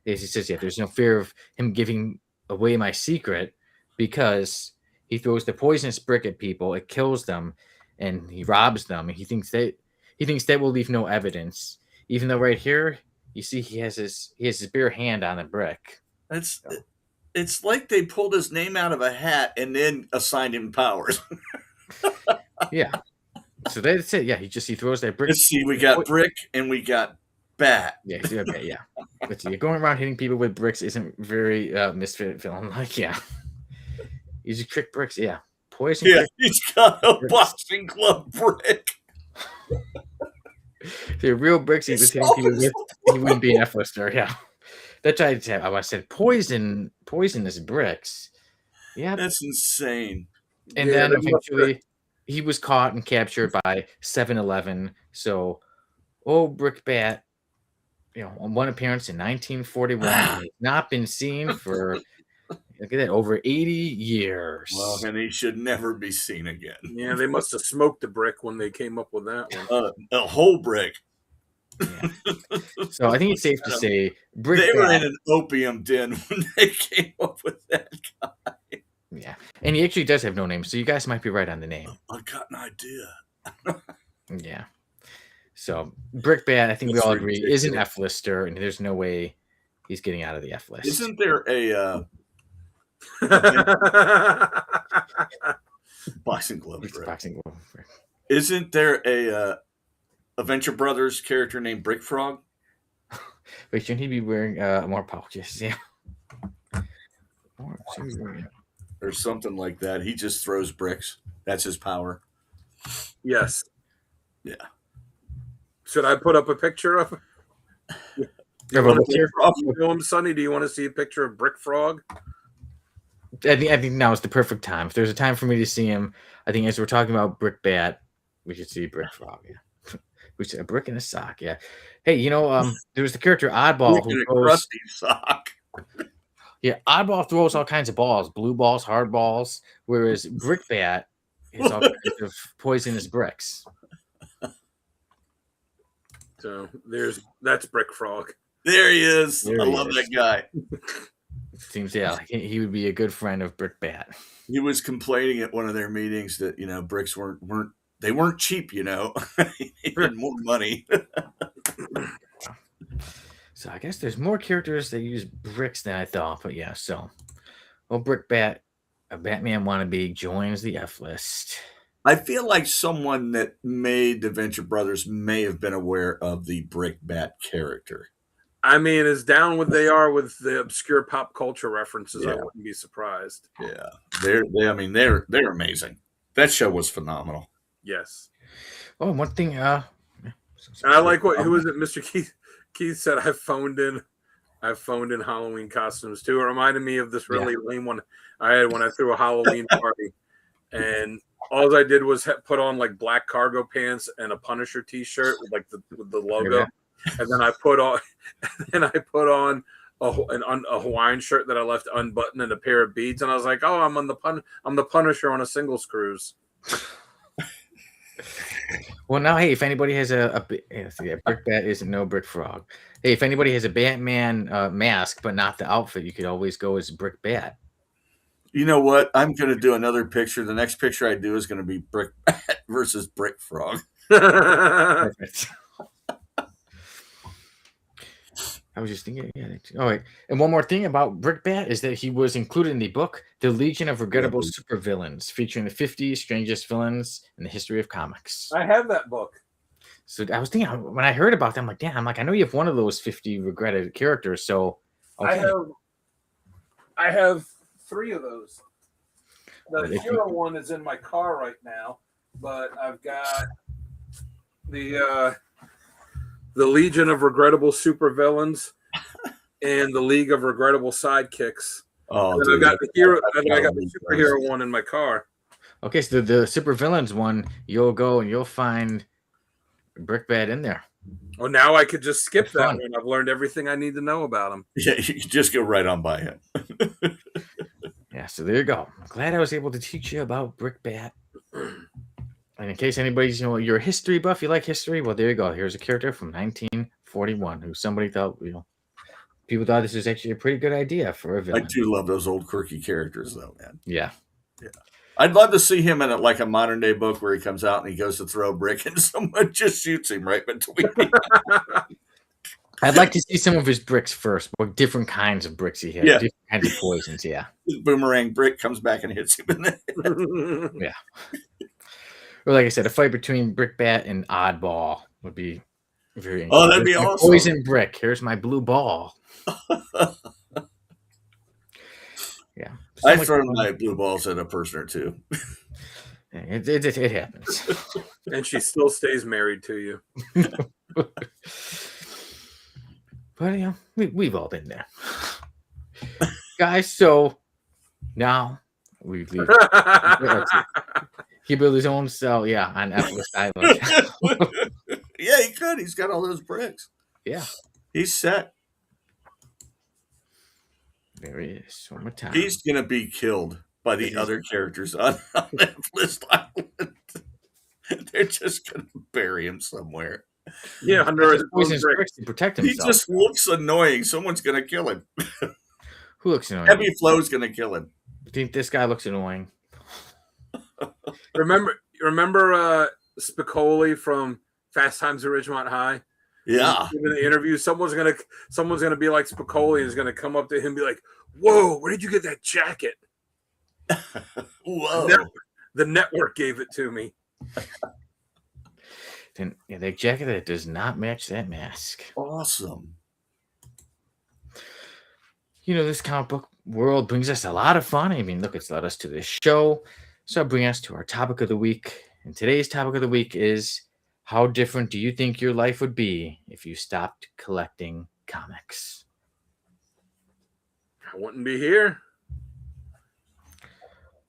As he says, there's no fear of him giving away my secret because he throws the poisonous brick at people, it kills them, and he robs them. And he thinks that will leave no evidence, even though right here you see he has his bare hand on the brick. It's like they pulled his name out of a hat and then assigned him powers. Yeah. So that's it. Yeah, he throws that brick. Let's see, we got brick and we got bat. Yeah, yeah. But going around hitting people with bricks isn't very misfit villain like. Yeah, you just trick bricks. Yeah, poison. Yeah, he's got a boxing glove brick. The real bricks he was hitting people with, he wouldn't be an F-lister. Yeah, that's why I said poisonous bricks. Yeah, that's insane. And then eventually he was caught and captured by 7-Eleven. So, Brickbat, on one appearance in 1941, has not been seen for look at that, over 80 years. Well, and he should never be seen again. Yeah, they must have smoked the brick when they came up with that one. A whole brick. Yeah. So I think it's safe to say Brickbat, they were in an opium den when they came up with that guy. Yeah, and he actually does have no name, so you guys might be right on the name. I got an idea. Yeah. So Brickbat, I think we all agree, is an F-lister, and there's no way he's getting out of the F list. Isn't there a boxing glove? Boxing glove. Isn't there a Adventure Brothers character named Brick Frog? Wait, shouldn't he be wearing more pouches? Yeah. Or something like that. He just throws bricks. That's his power. Yes. Yeah. Should I put up a picture of him? Sonny, do you want to see a picture of Brick Frog? I think now is the perfect time. If there's a time for me to see him, I think as we're talking about Brickbat, we should see Brick Frog. Yeah. We should a brick in a sock. Yeah. Hey, there was the character Oddball who throws a crusty sock. Yeah, Oddball throws all kinds of balls, blue balls, hard balls, whereas Brickbat is all kinds of poisonous bricks. So that's Brick Frog. There he is. There I he love is. that guy. Seems like he would be a good friend of Brickbat. He was complaining at one of their meetings that bricks weren't cheap. He needed more money. So I guess there's more characters that use bricks than I thought. But yeah, so Brickbat, a Batman wannabe, joins the F list. I feel like someone that made the Venture Brothers may have been aware of the Brickbat character. I mean, as down what they are with the obscure pop culture references, I Yeah. wouldn't be surprised. Yeah, they're amazing. That show was phenomenal. Yes. Oh, one thing. And I like who was it? Mr. Keith said I phoned in Halloween costumes too. It reminded me of this really lame one I had when I threw a Halloween party, and all I did was put on like black cargo pants and a Punisher T-shirt with like with the logo, and then I put on a Hawaiian shirt that I left unbuttoned and a pair of beads, and I was like, "Oh, I'm the Punisher on a singles cruise." Well, now, hey, if anybody has a Brickbat isn't no Brick Frog. Hey, if anybody has a Batman mask but not the outfit, you could always go as Brickbat. You know what? I'm going to do another picture. The next picture I do is going to be Brickbat versus Brick Frog. Perfect. I was just thinking, all right. And one more thing about Brickbat is that he was included in the book, The Legion of Regrettable Supervillains, featuring the 50 strangest villains in the history of comics. I have that book. So I was thinking, when I heard about them, I'm like, I know you have one of those 50 regretted characters. So okay. I have 3 of those. The hero one is in my car right now, but I've got the Legion of Regrettable Supervillains and the League of Regrettable Sidekicks. Oh, and I got the hero. And I got the superhero one in my car. Okay, so the supervillains one, you'll go and you'll find Brickbat in there. Oh, now I could just skip That's that fun. one. I've learned everything I need to know about him. Yeah, you can just go right on by him. Yeah, so there you go. I'm glad I was able to teach you about Brickbat. And in case anybody's, you're a history buff, you like history, well, there you go. Here's a character from 1941 who somebody thought, people thought this was actually a pretty good idea for a villain. I do love those old quirky characters, though, man. Yeah. I'd love to see him in a modern day book where he comes out and he goes to throw a brick and someone just shoots him right between. I'd like to see some of his bricks first. What different kinds of bricks he has. Yeah. Different kinds of poisons, yeah. His boomerang brick comes back and hits him in the head. Yeah. Or like I said, a fight between Brickbat and Oddball would be very interesting. Oh, that'd be awesome. Poison brick. Here's my blue ball. Yeah. I throw my blue balls at a person or two. It happens. And she still stays married to you. But we've all been there. Guys, so now we leave. He built his own cell, on F-list Island. Yeah, he could. He's got all those bricks. Yeah. He's set. There he is. One more time. He's going to be killed by the other characters on F-list Island. They're just going to bury him somewhere. Yeah, under his poison bricks to protect himself. He just looks annoying. Someone's going to kill him. Who looks annoying? Heavy Flow's going to kill him. You think this guy looks annoying? Remember Spicoli from Fast Times at Ridgemont High? Yeah. In the interview, someone's gonna be like Spicoli and is gonna come up to him and be like, "Whoa, where did you get that jacket?" Whoa. The network gave it to me. Then that jacket that does not match that mask. Awesome. This comic book world brings us a lot of fun. I mean, look, it's led us to this show. So bring us to our topic of the week. And today's topic of the week is, how different do you think your life would be if you stopped collecting comics? I wouldn't be here.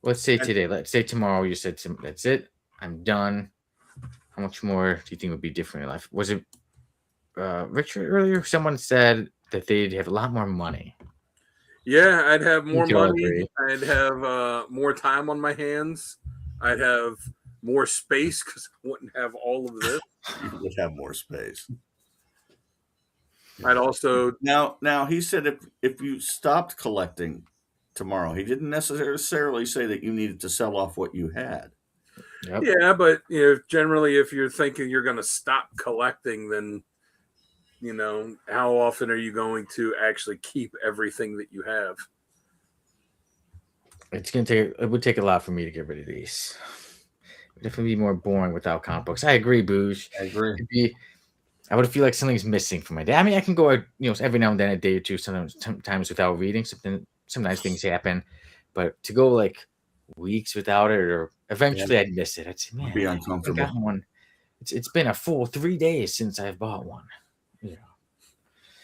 Let's say today. Let's say tomorrow you said, that's it. I'm done. How much more do you think would be different in life? Was it Richard earlier? Someone said that they'd have a lot more money. Yeah, I'd have more money. Agree. I'd have more time on my hands. I'd have more space because I wouldn't have all of this. You would have more space. I'd also Now he said if you stopped collecting tomorrow, he didn't necessarily say that you needed to sell off what you had. Yep. yeah, but generally, if you're thinking you're going to stop collecting, then how often are you going to actually keep everything that you have? It would take a lot for me to get rid of these. It would definitely be more boring without comic books. I agree, Booge. I agree. I would feel like something's missing from my day. I mean, I can go, every now and then a day or two, sometimes without reading something. Sometimes things happen, but to go like weeks without it, or eventually I'd miss it. I'd say, man, Be I haven't uncomfortable. gotten one. It's been a full 3 days since I've bought one.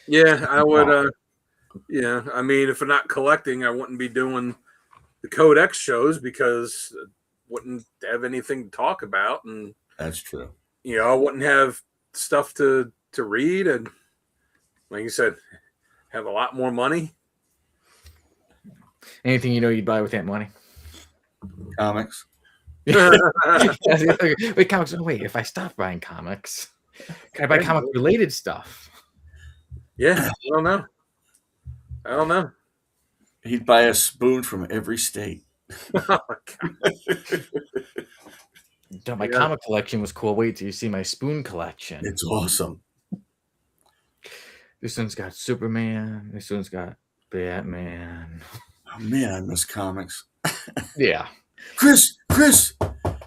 Yeah, I would. Yeah, I mean, if I'm not collecting, I wouldn't be doing the Codex shows because I wouldn't have anything to talk about, and That's true. I wouldn't have stuff to read, and like you said, have a lot more money. Anything you'd buy with that money? Comics. Wait, comics. Oh, wait, if I stop buying comics, can I buy comic related stuff? Yeah, I don't know. He'd buy a spoon from every state. Oh my God. My comic collection was cool. Wait till you see my spoon collection. It's awesome. This one's got Superman. This one's got Batman. Oh, man, I miss comics. Yeah. Chris,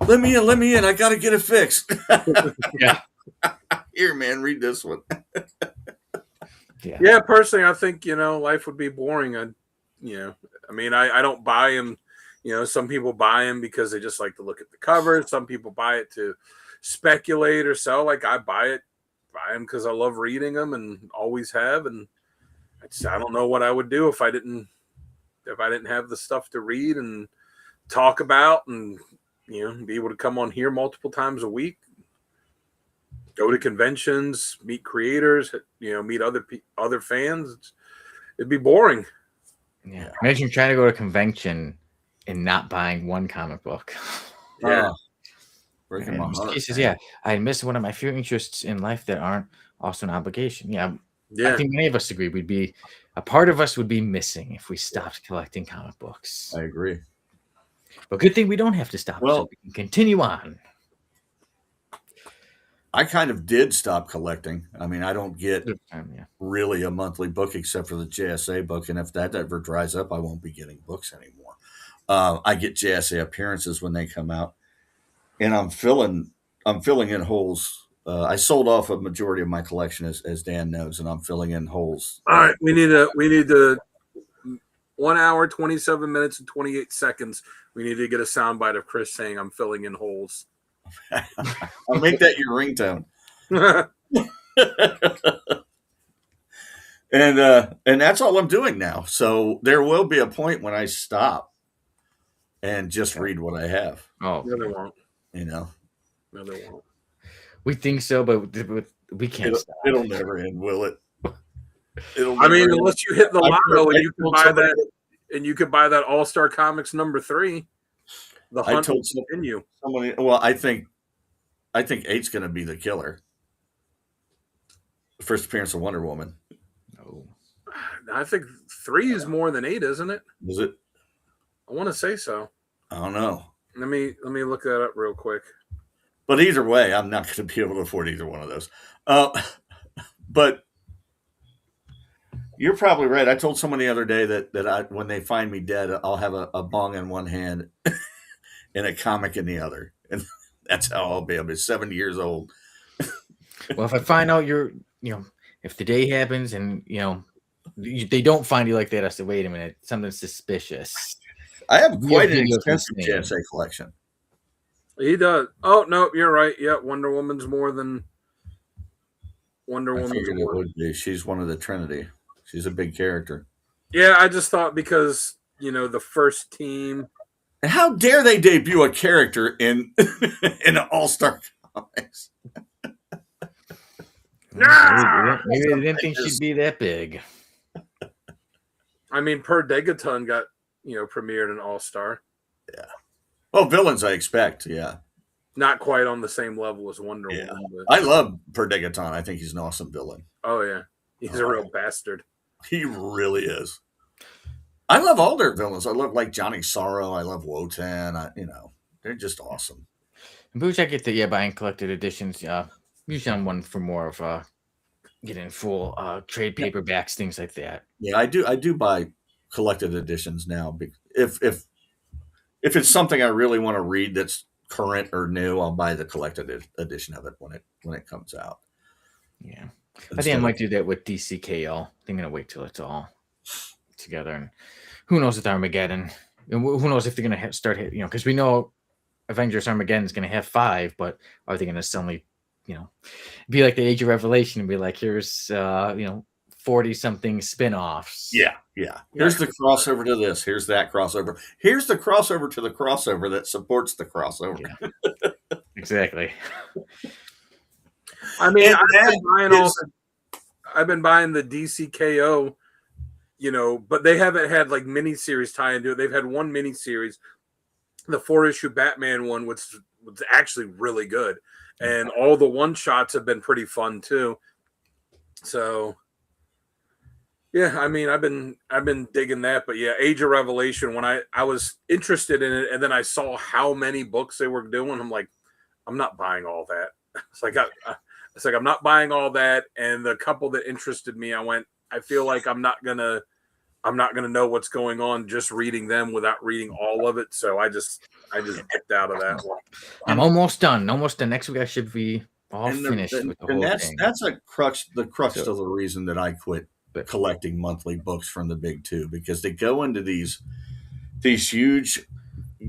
let me in. I got to get it fixed. Yeah. Here, man, read this one. Yeah, personally, I think, life would be boring. I mean, I don't buy them. Some people buy them because they just like to look at the cover. Some people buy it to speculate or sell. Like I buy them because I love reading them and always have. And I don't know what I would do if I didn't have the stuff to read and talk about, and be able to come on here multiple times a week, go to conventions, meet creators, meet other fans. It'd be boring. Yeah. Imagine trying to go to a convention and not buying one comic book. Yeah. Breaking my heart. Cases, yeah. I missed one of my few interests in life that aren't also an obligation. Yeah. Yeah. I think many of us agree a part of us would be missing if we stopped collecting comic books. I agree. But good thing we don't have to stop. Well, so we can continue on. I kind of did stop collecting. I mean, I don't get really a monthly book except for the JSA book, and if that ever dries up, I won't be getting books anymore. I get JSA appearances when they come out, and I'm filling in holes. I sold off a majority of my collection, as Dan knows, and I'm filling in holes. All right, we need to 1 hour, 27 minutes, and 28 seconds. We need to get a soundbite of Chris saying, "I'm filling in holes." I'll make that your ringtone. And that's all I'm doing now. So there will be a point when I stop and just read what I have. Oh, no, they won't. No, they won't. We think so, but we can't stop. It'll never end, will it? Unless you hit the lotto and you can buy that, and you could buy that All-Star Comics #3. The hunt will continue. Well, I think 8's going to be the killer. The first appearance of Wonder Woman. No, I think 3 is more than 8, isn't it? Is it? I want to say so. I don't know. Let me look that up real quick. But either way, I'm not going to be able to afford either one of those. But you're probably right. I told someone the other day that when they find me dead, I'll have a bong in one hand and a comic in the other, and that's how I'll be. I'll be 70 years old. Well, if I find out if the day happens and they don't find you like that, I say, wait a minute, something's suspicious. I have quite an extensive JSA collection. He does. Oh no, you're right. Yeah, Wonder Woman's more than Wonder Woman. It would be. She's one of the Trinity. She's a big character. Yeah, I just thought because the first team. How dare they debut a character in an All-Star Comics? Maybe they didn't think she'd be that big. I mean, Per Degaton got premiered in All-Star. Yeah. Well, villains, I expect. Yeah. Not quite on the same level as Wonder Woman. But I love Per Degaton. I think he's an awesome villain. Oh yeah. He's a real bastard. He really is. I love all their villains. I love like Johnny Sorrow. I love Wotan. They're just awesome. And Booch, I get the buying collected editions. Usually I'm one for more of getting full trade paperbacks, things like that. Yeah, I do buy collected editions now. If it's something I really want to read that's current or new, I'll buy the collected edition of it when it comes out. Yeah, I think I might do that with DCKL. I think I'm gonna wait till it's all together, and who knows with Armageddon, and who knows if they're gonna start hitting, because we know Avengers Armageddon is gonna have 5, but are they gonna suddenly, be like the Age of Revelation and be like, here's 40 something spin-offs. Yeah. Here's the crossover to this. Here's that crossover. Here's the crossover to the crossover that supports the crossover. Yeah. Exactly. I mean, I've been buying the DCKO, but they haven't had like miniseries tie into it. They've had one miniseries, the 4-issue Batman one, which was actually really good. And all the one-shots have been pretty fun too. So yeah, I mean, I've been digging that, but yeah, Age of Revelation, when I was interested in it and then I saw how many books they were doing, I'm like, I'm not buying all that. It's like I'm not buying all that. And the couple that interested me, I feel like I'm not gonna know what's going on just reading them without reading all of it. So I just dipped out of that one. I'm almost done. Next week I should be all finished with the whole thing. That's the crux of the reason that I quit collecting monthly books from the big two, because they go into these huge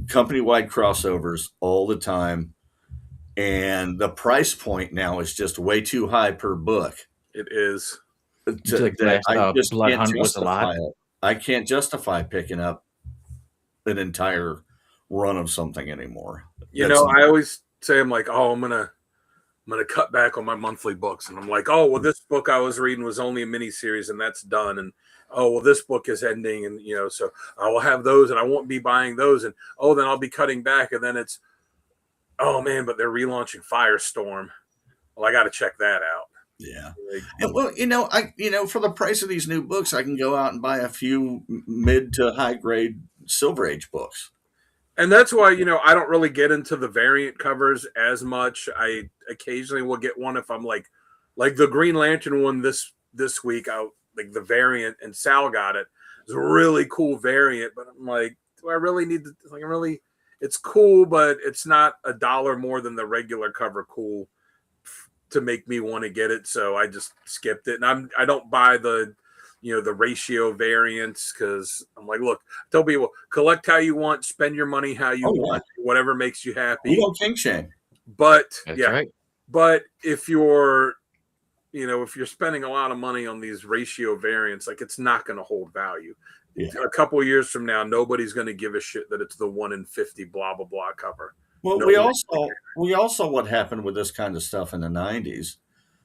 company-wide crossovers all the time, and the price point now is just way too high per book. It is. I just Blood Hunt was a lot. I can't justify picking up an entire run of something anymore. I always say, I'm like, I'm gonna cut back on my monthly books, and I'm like, oh well, this book I was reading was only a miniseries, and that's done, and oh well, this book is ending, and so I will have those, and I won't be buying those, and then I'll be cutting back, and then it's, oh man, but they're relaunching Firestorm. Well, I got to check that out. Yeah. Well, for the price of these new books, I can go out and buy a few mid to high grade Silver Age books. And that's why, I don't really get into the variant covers as much. I occasionally will get one if I'm like the Green Lantern one this week, like the variant, and Sal got it. It's a really cool variant, but I'm like, do I really need to, it's cool, but it's not $1 more than the regular cover cool to make me want to get it. So I just skipped it. And I don't buy the ratio variants, because I'm like, look, tell people, collect how you want, spend your money how you want, whatever makes you happy. You don't king shame. But that's right. But if you're spending a lot of money on these ratio variants, like, it's not going to hold value. Yeah. A couple of years from now, nobody's going to give a shit that it's the 1 in 50 blah blah blah cover. Well, we also what happened with this kind of stuff in the 90s.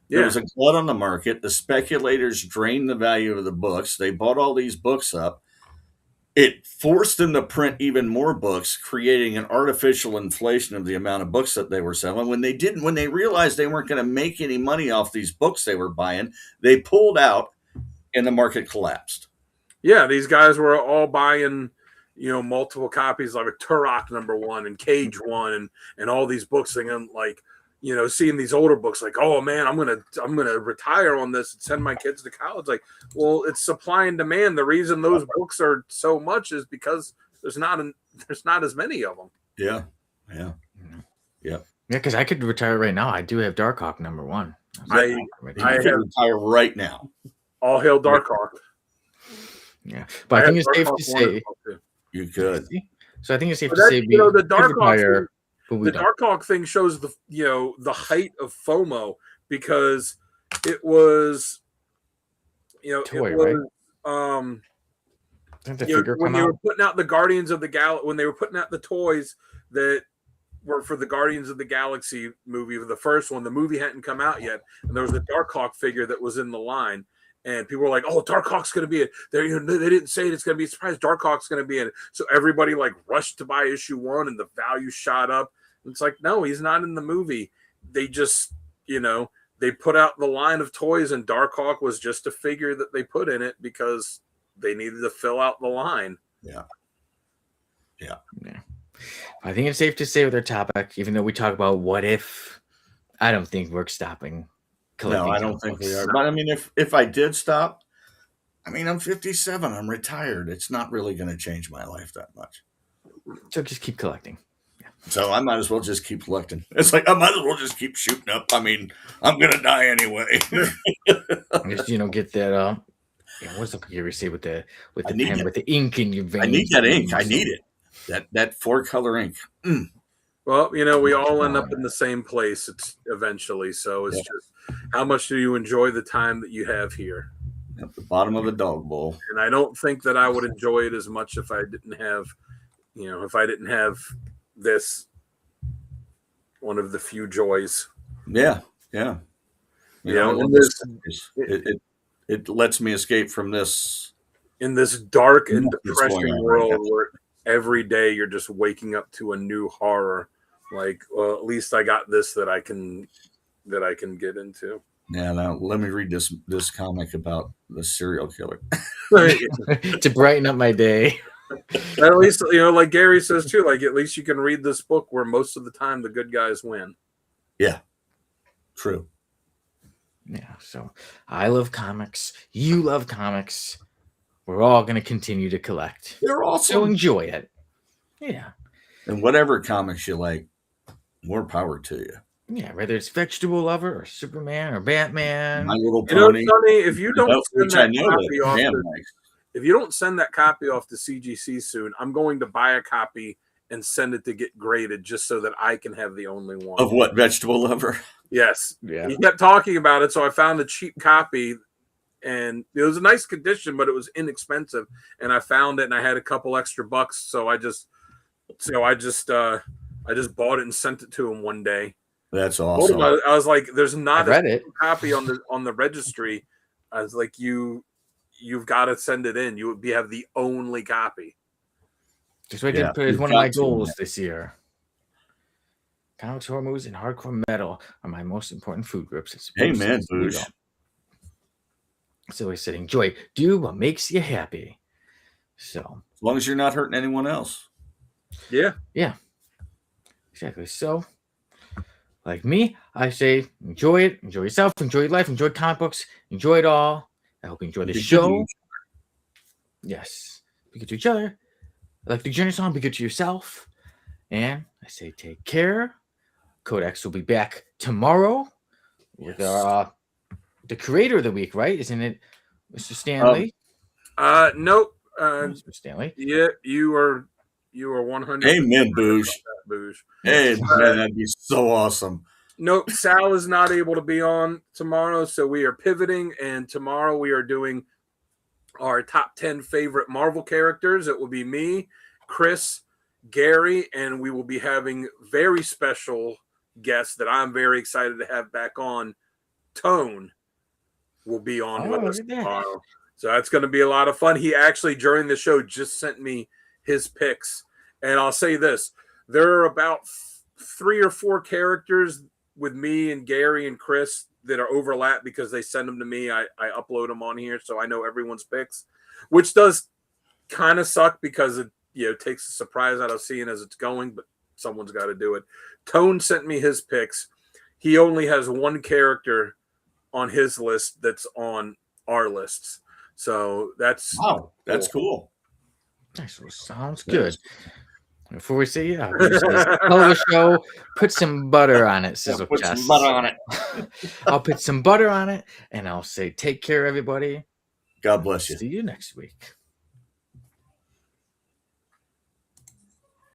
There was a glut on the market. The speculators drained the value of the books. They bought all these books up. It forced them to print even more books, creating an artificial inflation of the amount of books that they were selling. When they realized they weren't going to make any money off these books they were buying, they pulled out and the market collapsed. Yeah, these guys were all buying, multiple copies, like Turok #1 and Cage 1 and all these books, and like, seeing these older books, like, oh man, I'm gonna retire on this and send my kids to college. Like, well, it's supply and demand. The reason those books are so much is because there's not as many of them. Yeah. Because I could retire right now. I do have Darkhawk #1. I can retire right now. All hail Darkhawk. Yeah, but I think it's safe to say you could. So I think it's safe to say the Darkhawk thing shows the height of FOMO, because it was toy, right? When they were putting out the Guardians of the Galaxy, when they were putting out the toys that were for the Guardians of the Galaxy movie, the first one, the movie hadn't come out yet, and there was a Darkhawk figure that was in the line. And people were like, "Oh, Darkhawk's going to be it." They didn't say it's going to be a surprise. Darkhawk's going to be in it. So everybody rushed to buy issue 1, and the value shot up. And it's like, no, he's not in the movie. They just, they they put out the line of toys, and Darkhawk was just a figure that they put in it because they needed to fill out the line. Yeah. I think it's safe to say with our topic, even though we talk about what if, I don't think we're stopping collecting. No, I don't think we are. But I mean, if I did stop, I mean, I'm 57. I'm retired. It's not really going to change my life that much. So just keep collecting. So I might as well just keep collecting. It's like I might as well just keep shooting up. I mean, I'm gonna die anyway. Just get that. What's the you say with the pen it. with the ink in your veins? I need that ink. I need it. That 4-color ink. Mm. Well, we all end up in the same place. It's eventually. So it's just how much do you enjoy the time that you have here? At the bottom of a dog bowl. And I don't think that I would enjoy it as much if I didn't have this one of the few joys. Yeah. It lets me escape from this in this dark and depressing world where every day you're just waking up to a new horror. Like, well, at least I got this that I can get into. Yeah, now let me read this comic about the serial killer to brighten up my day. At least, like Gary says too, like at least you can read this book where most of the time the good guys win. Yeah, true. Yeah, so I love comics. You love comics. We're all going to continue to collect. They're awesome. So enjoy it. Yeah. And whatever comics you like, more power to you. Yeah, whether it's Vegetable Lover or Superman or Batman. My Little Pony. Sonny, if you don't send that copy off to CGC soon, I'm going to buy a copy and send it to get graded just so that I can have the only one. Of what, Vegetable Lover? Yes. Yeah. He kept talking about it, so I found a cheap copy, and it was a nice condition, but it was inexpensive. And I found it, and I had a couple extra bucks, so I just bought it and sent it to him one day. That's awesome. I was like, "There's not a copy on the registry." I was like, "You've got to send it in. You would have the only copy." Just what I did put as one of my goals this year. Comics, horror movies, and hardcore metal are my most important food groups. Amen, Boosh. So I said, enjoy. Do what makes you happy. So as long as you're not hurting anyone else. Yeah. Yeah. Exactly. So, like me, I say enjoy it, enjoy yourself, enjoy your life, enjoy comic books, enjoy it all. I hope you enjoy the show. Yes. Be good to each other. Like the journey song, be good to yourself. And I say take care. Codex will be back tomorrow with the creator of the week, right? Isn't it Mr. Stanley? Nope. Mr. Stanley. Yeah, you are 100. Amen, Boosh. Hey, man, that'd be so awesome. Nope, Sal is not able to be on tomorrow, so we are pivoting, and tomorrow we are doing our top 10 favorite Marvel characters. It will be me, Chris, Gary, and we will be having very special guests that I'm very excited to have back on. Tone will be on with us tomorrow. So that's going to be a lot of fun. He actually, during the show, just sent me his picks. And I'll say this. There are about 3 or 4 characters with me and Gary and Chris that are overlap because they send them to me. I upload them on here, so I know everyone's picks, which does kind of suck because it takes the surprise out of seeing as it's going, but someone's got to do it. Tone sent me his picks. He only has one character on his list that's on our lists. So that's cool. Nice. Well, sounds good. Before we say hell of a show, put some butter on it, Sizzle Put Chest. some butter on it. I'll put some butter on it, and I'll say take care, everybody. God bless you. See you next week.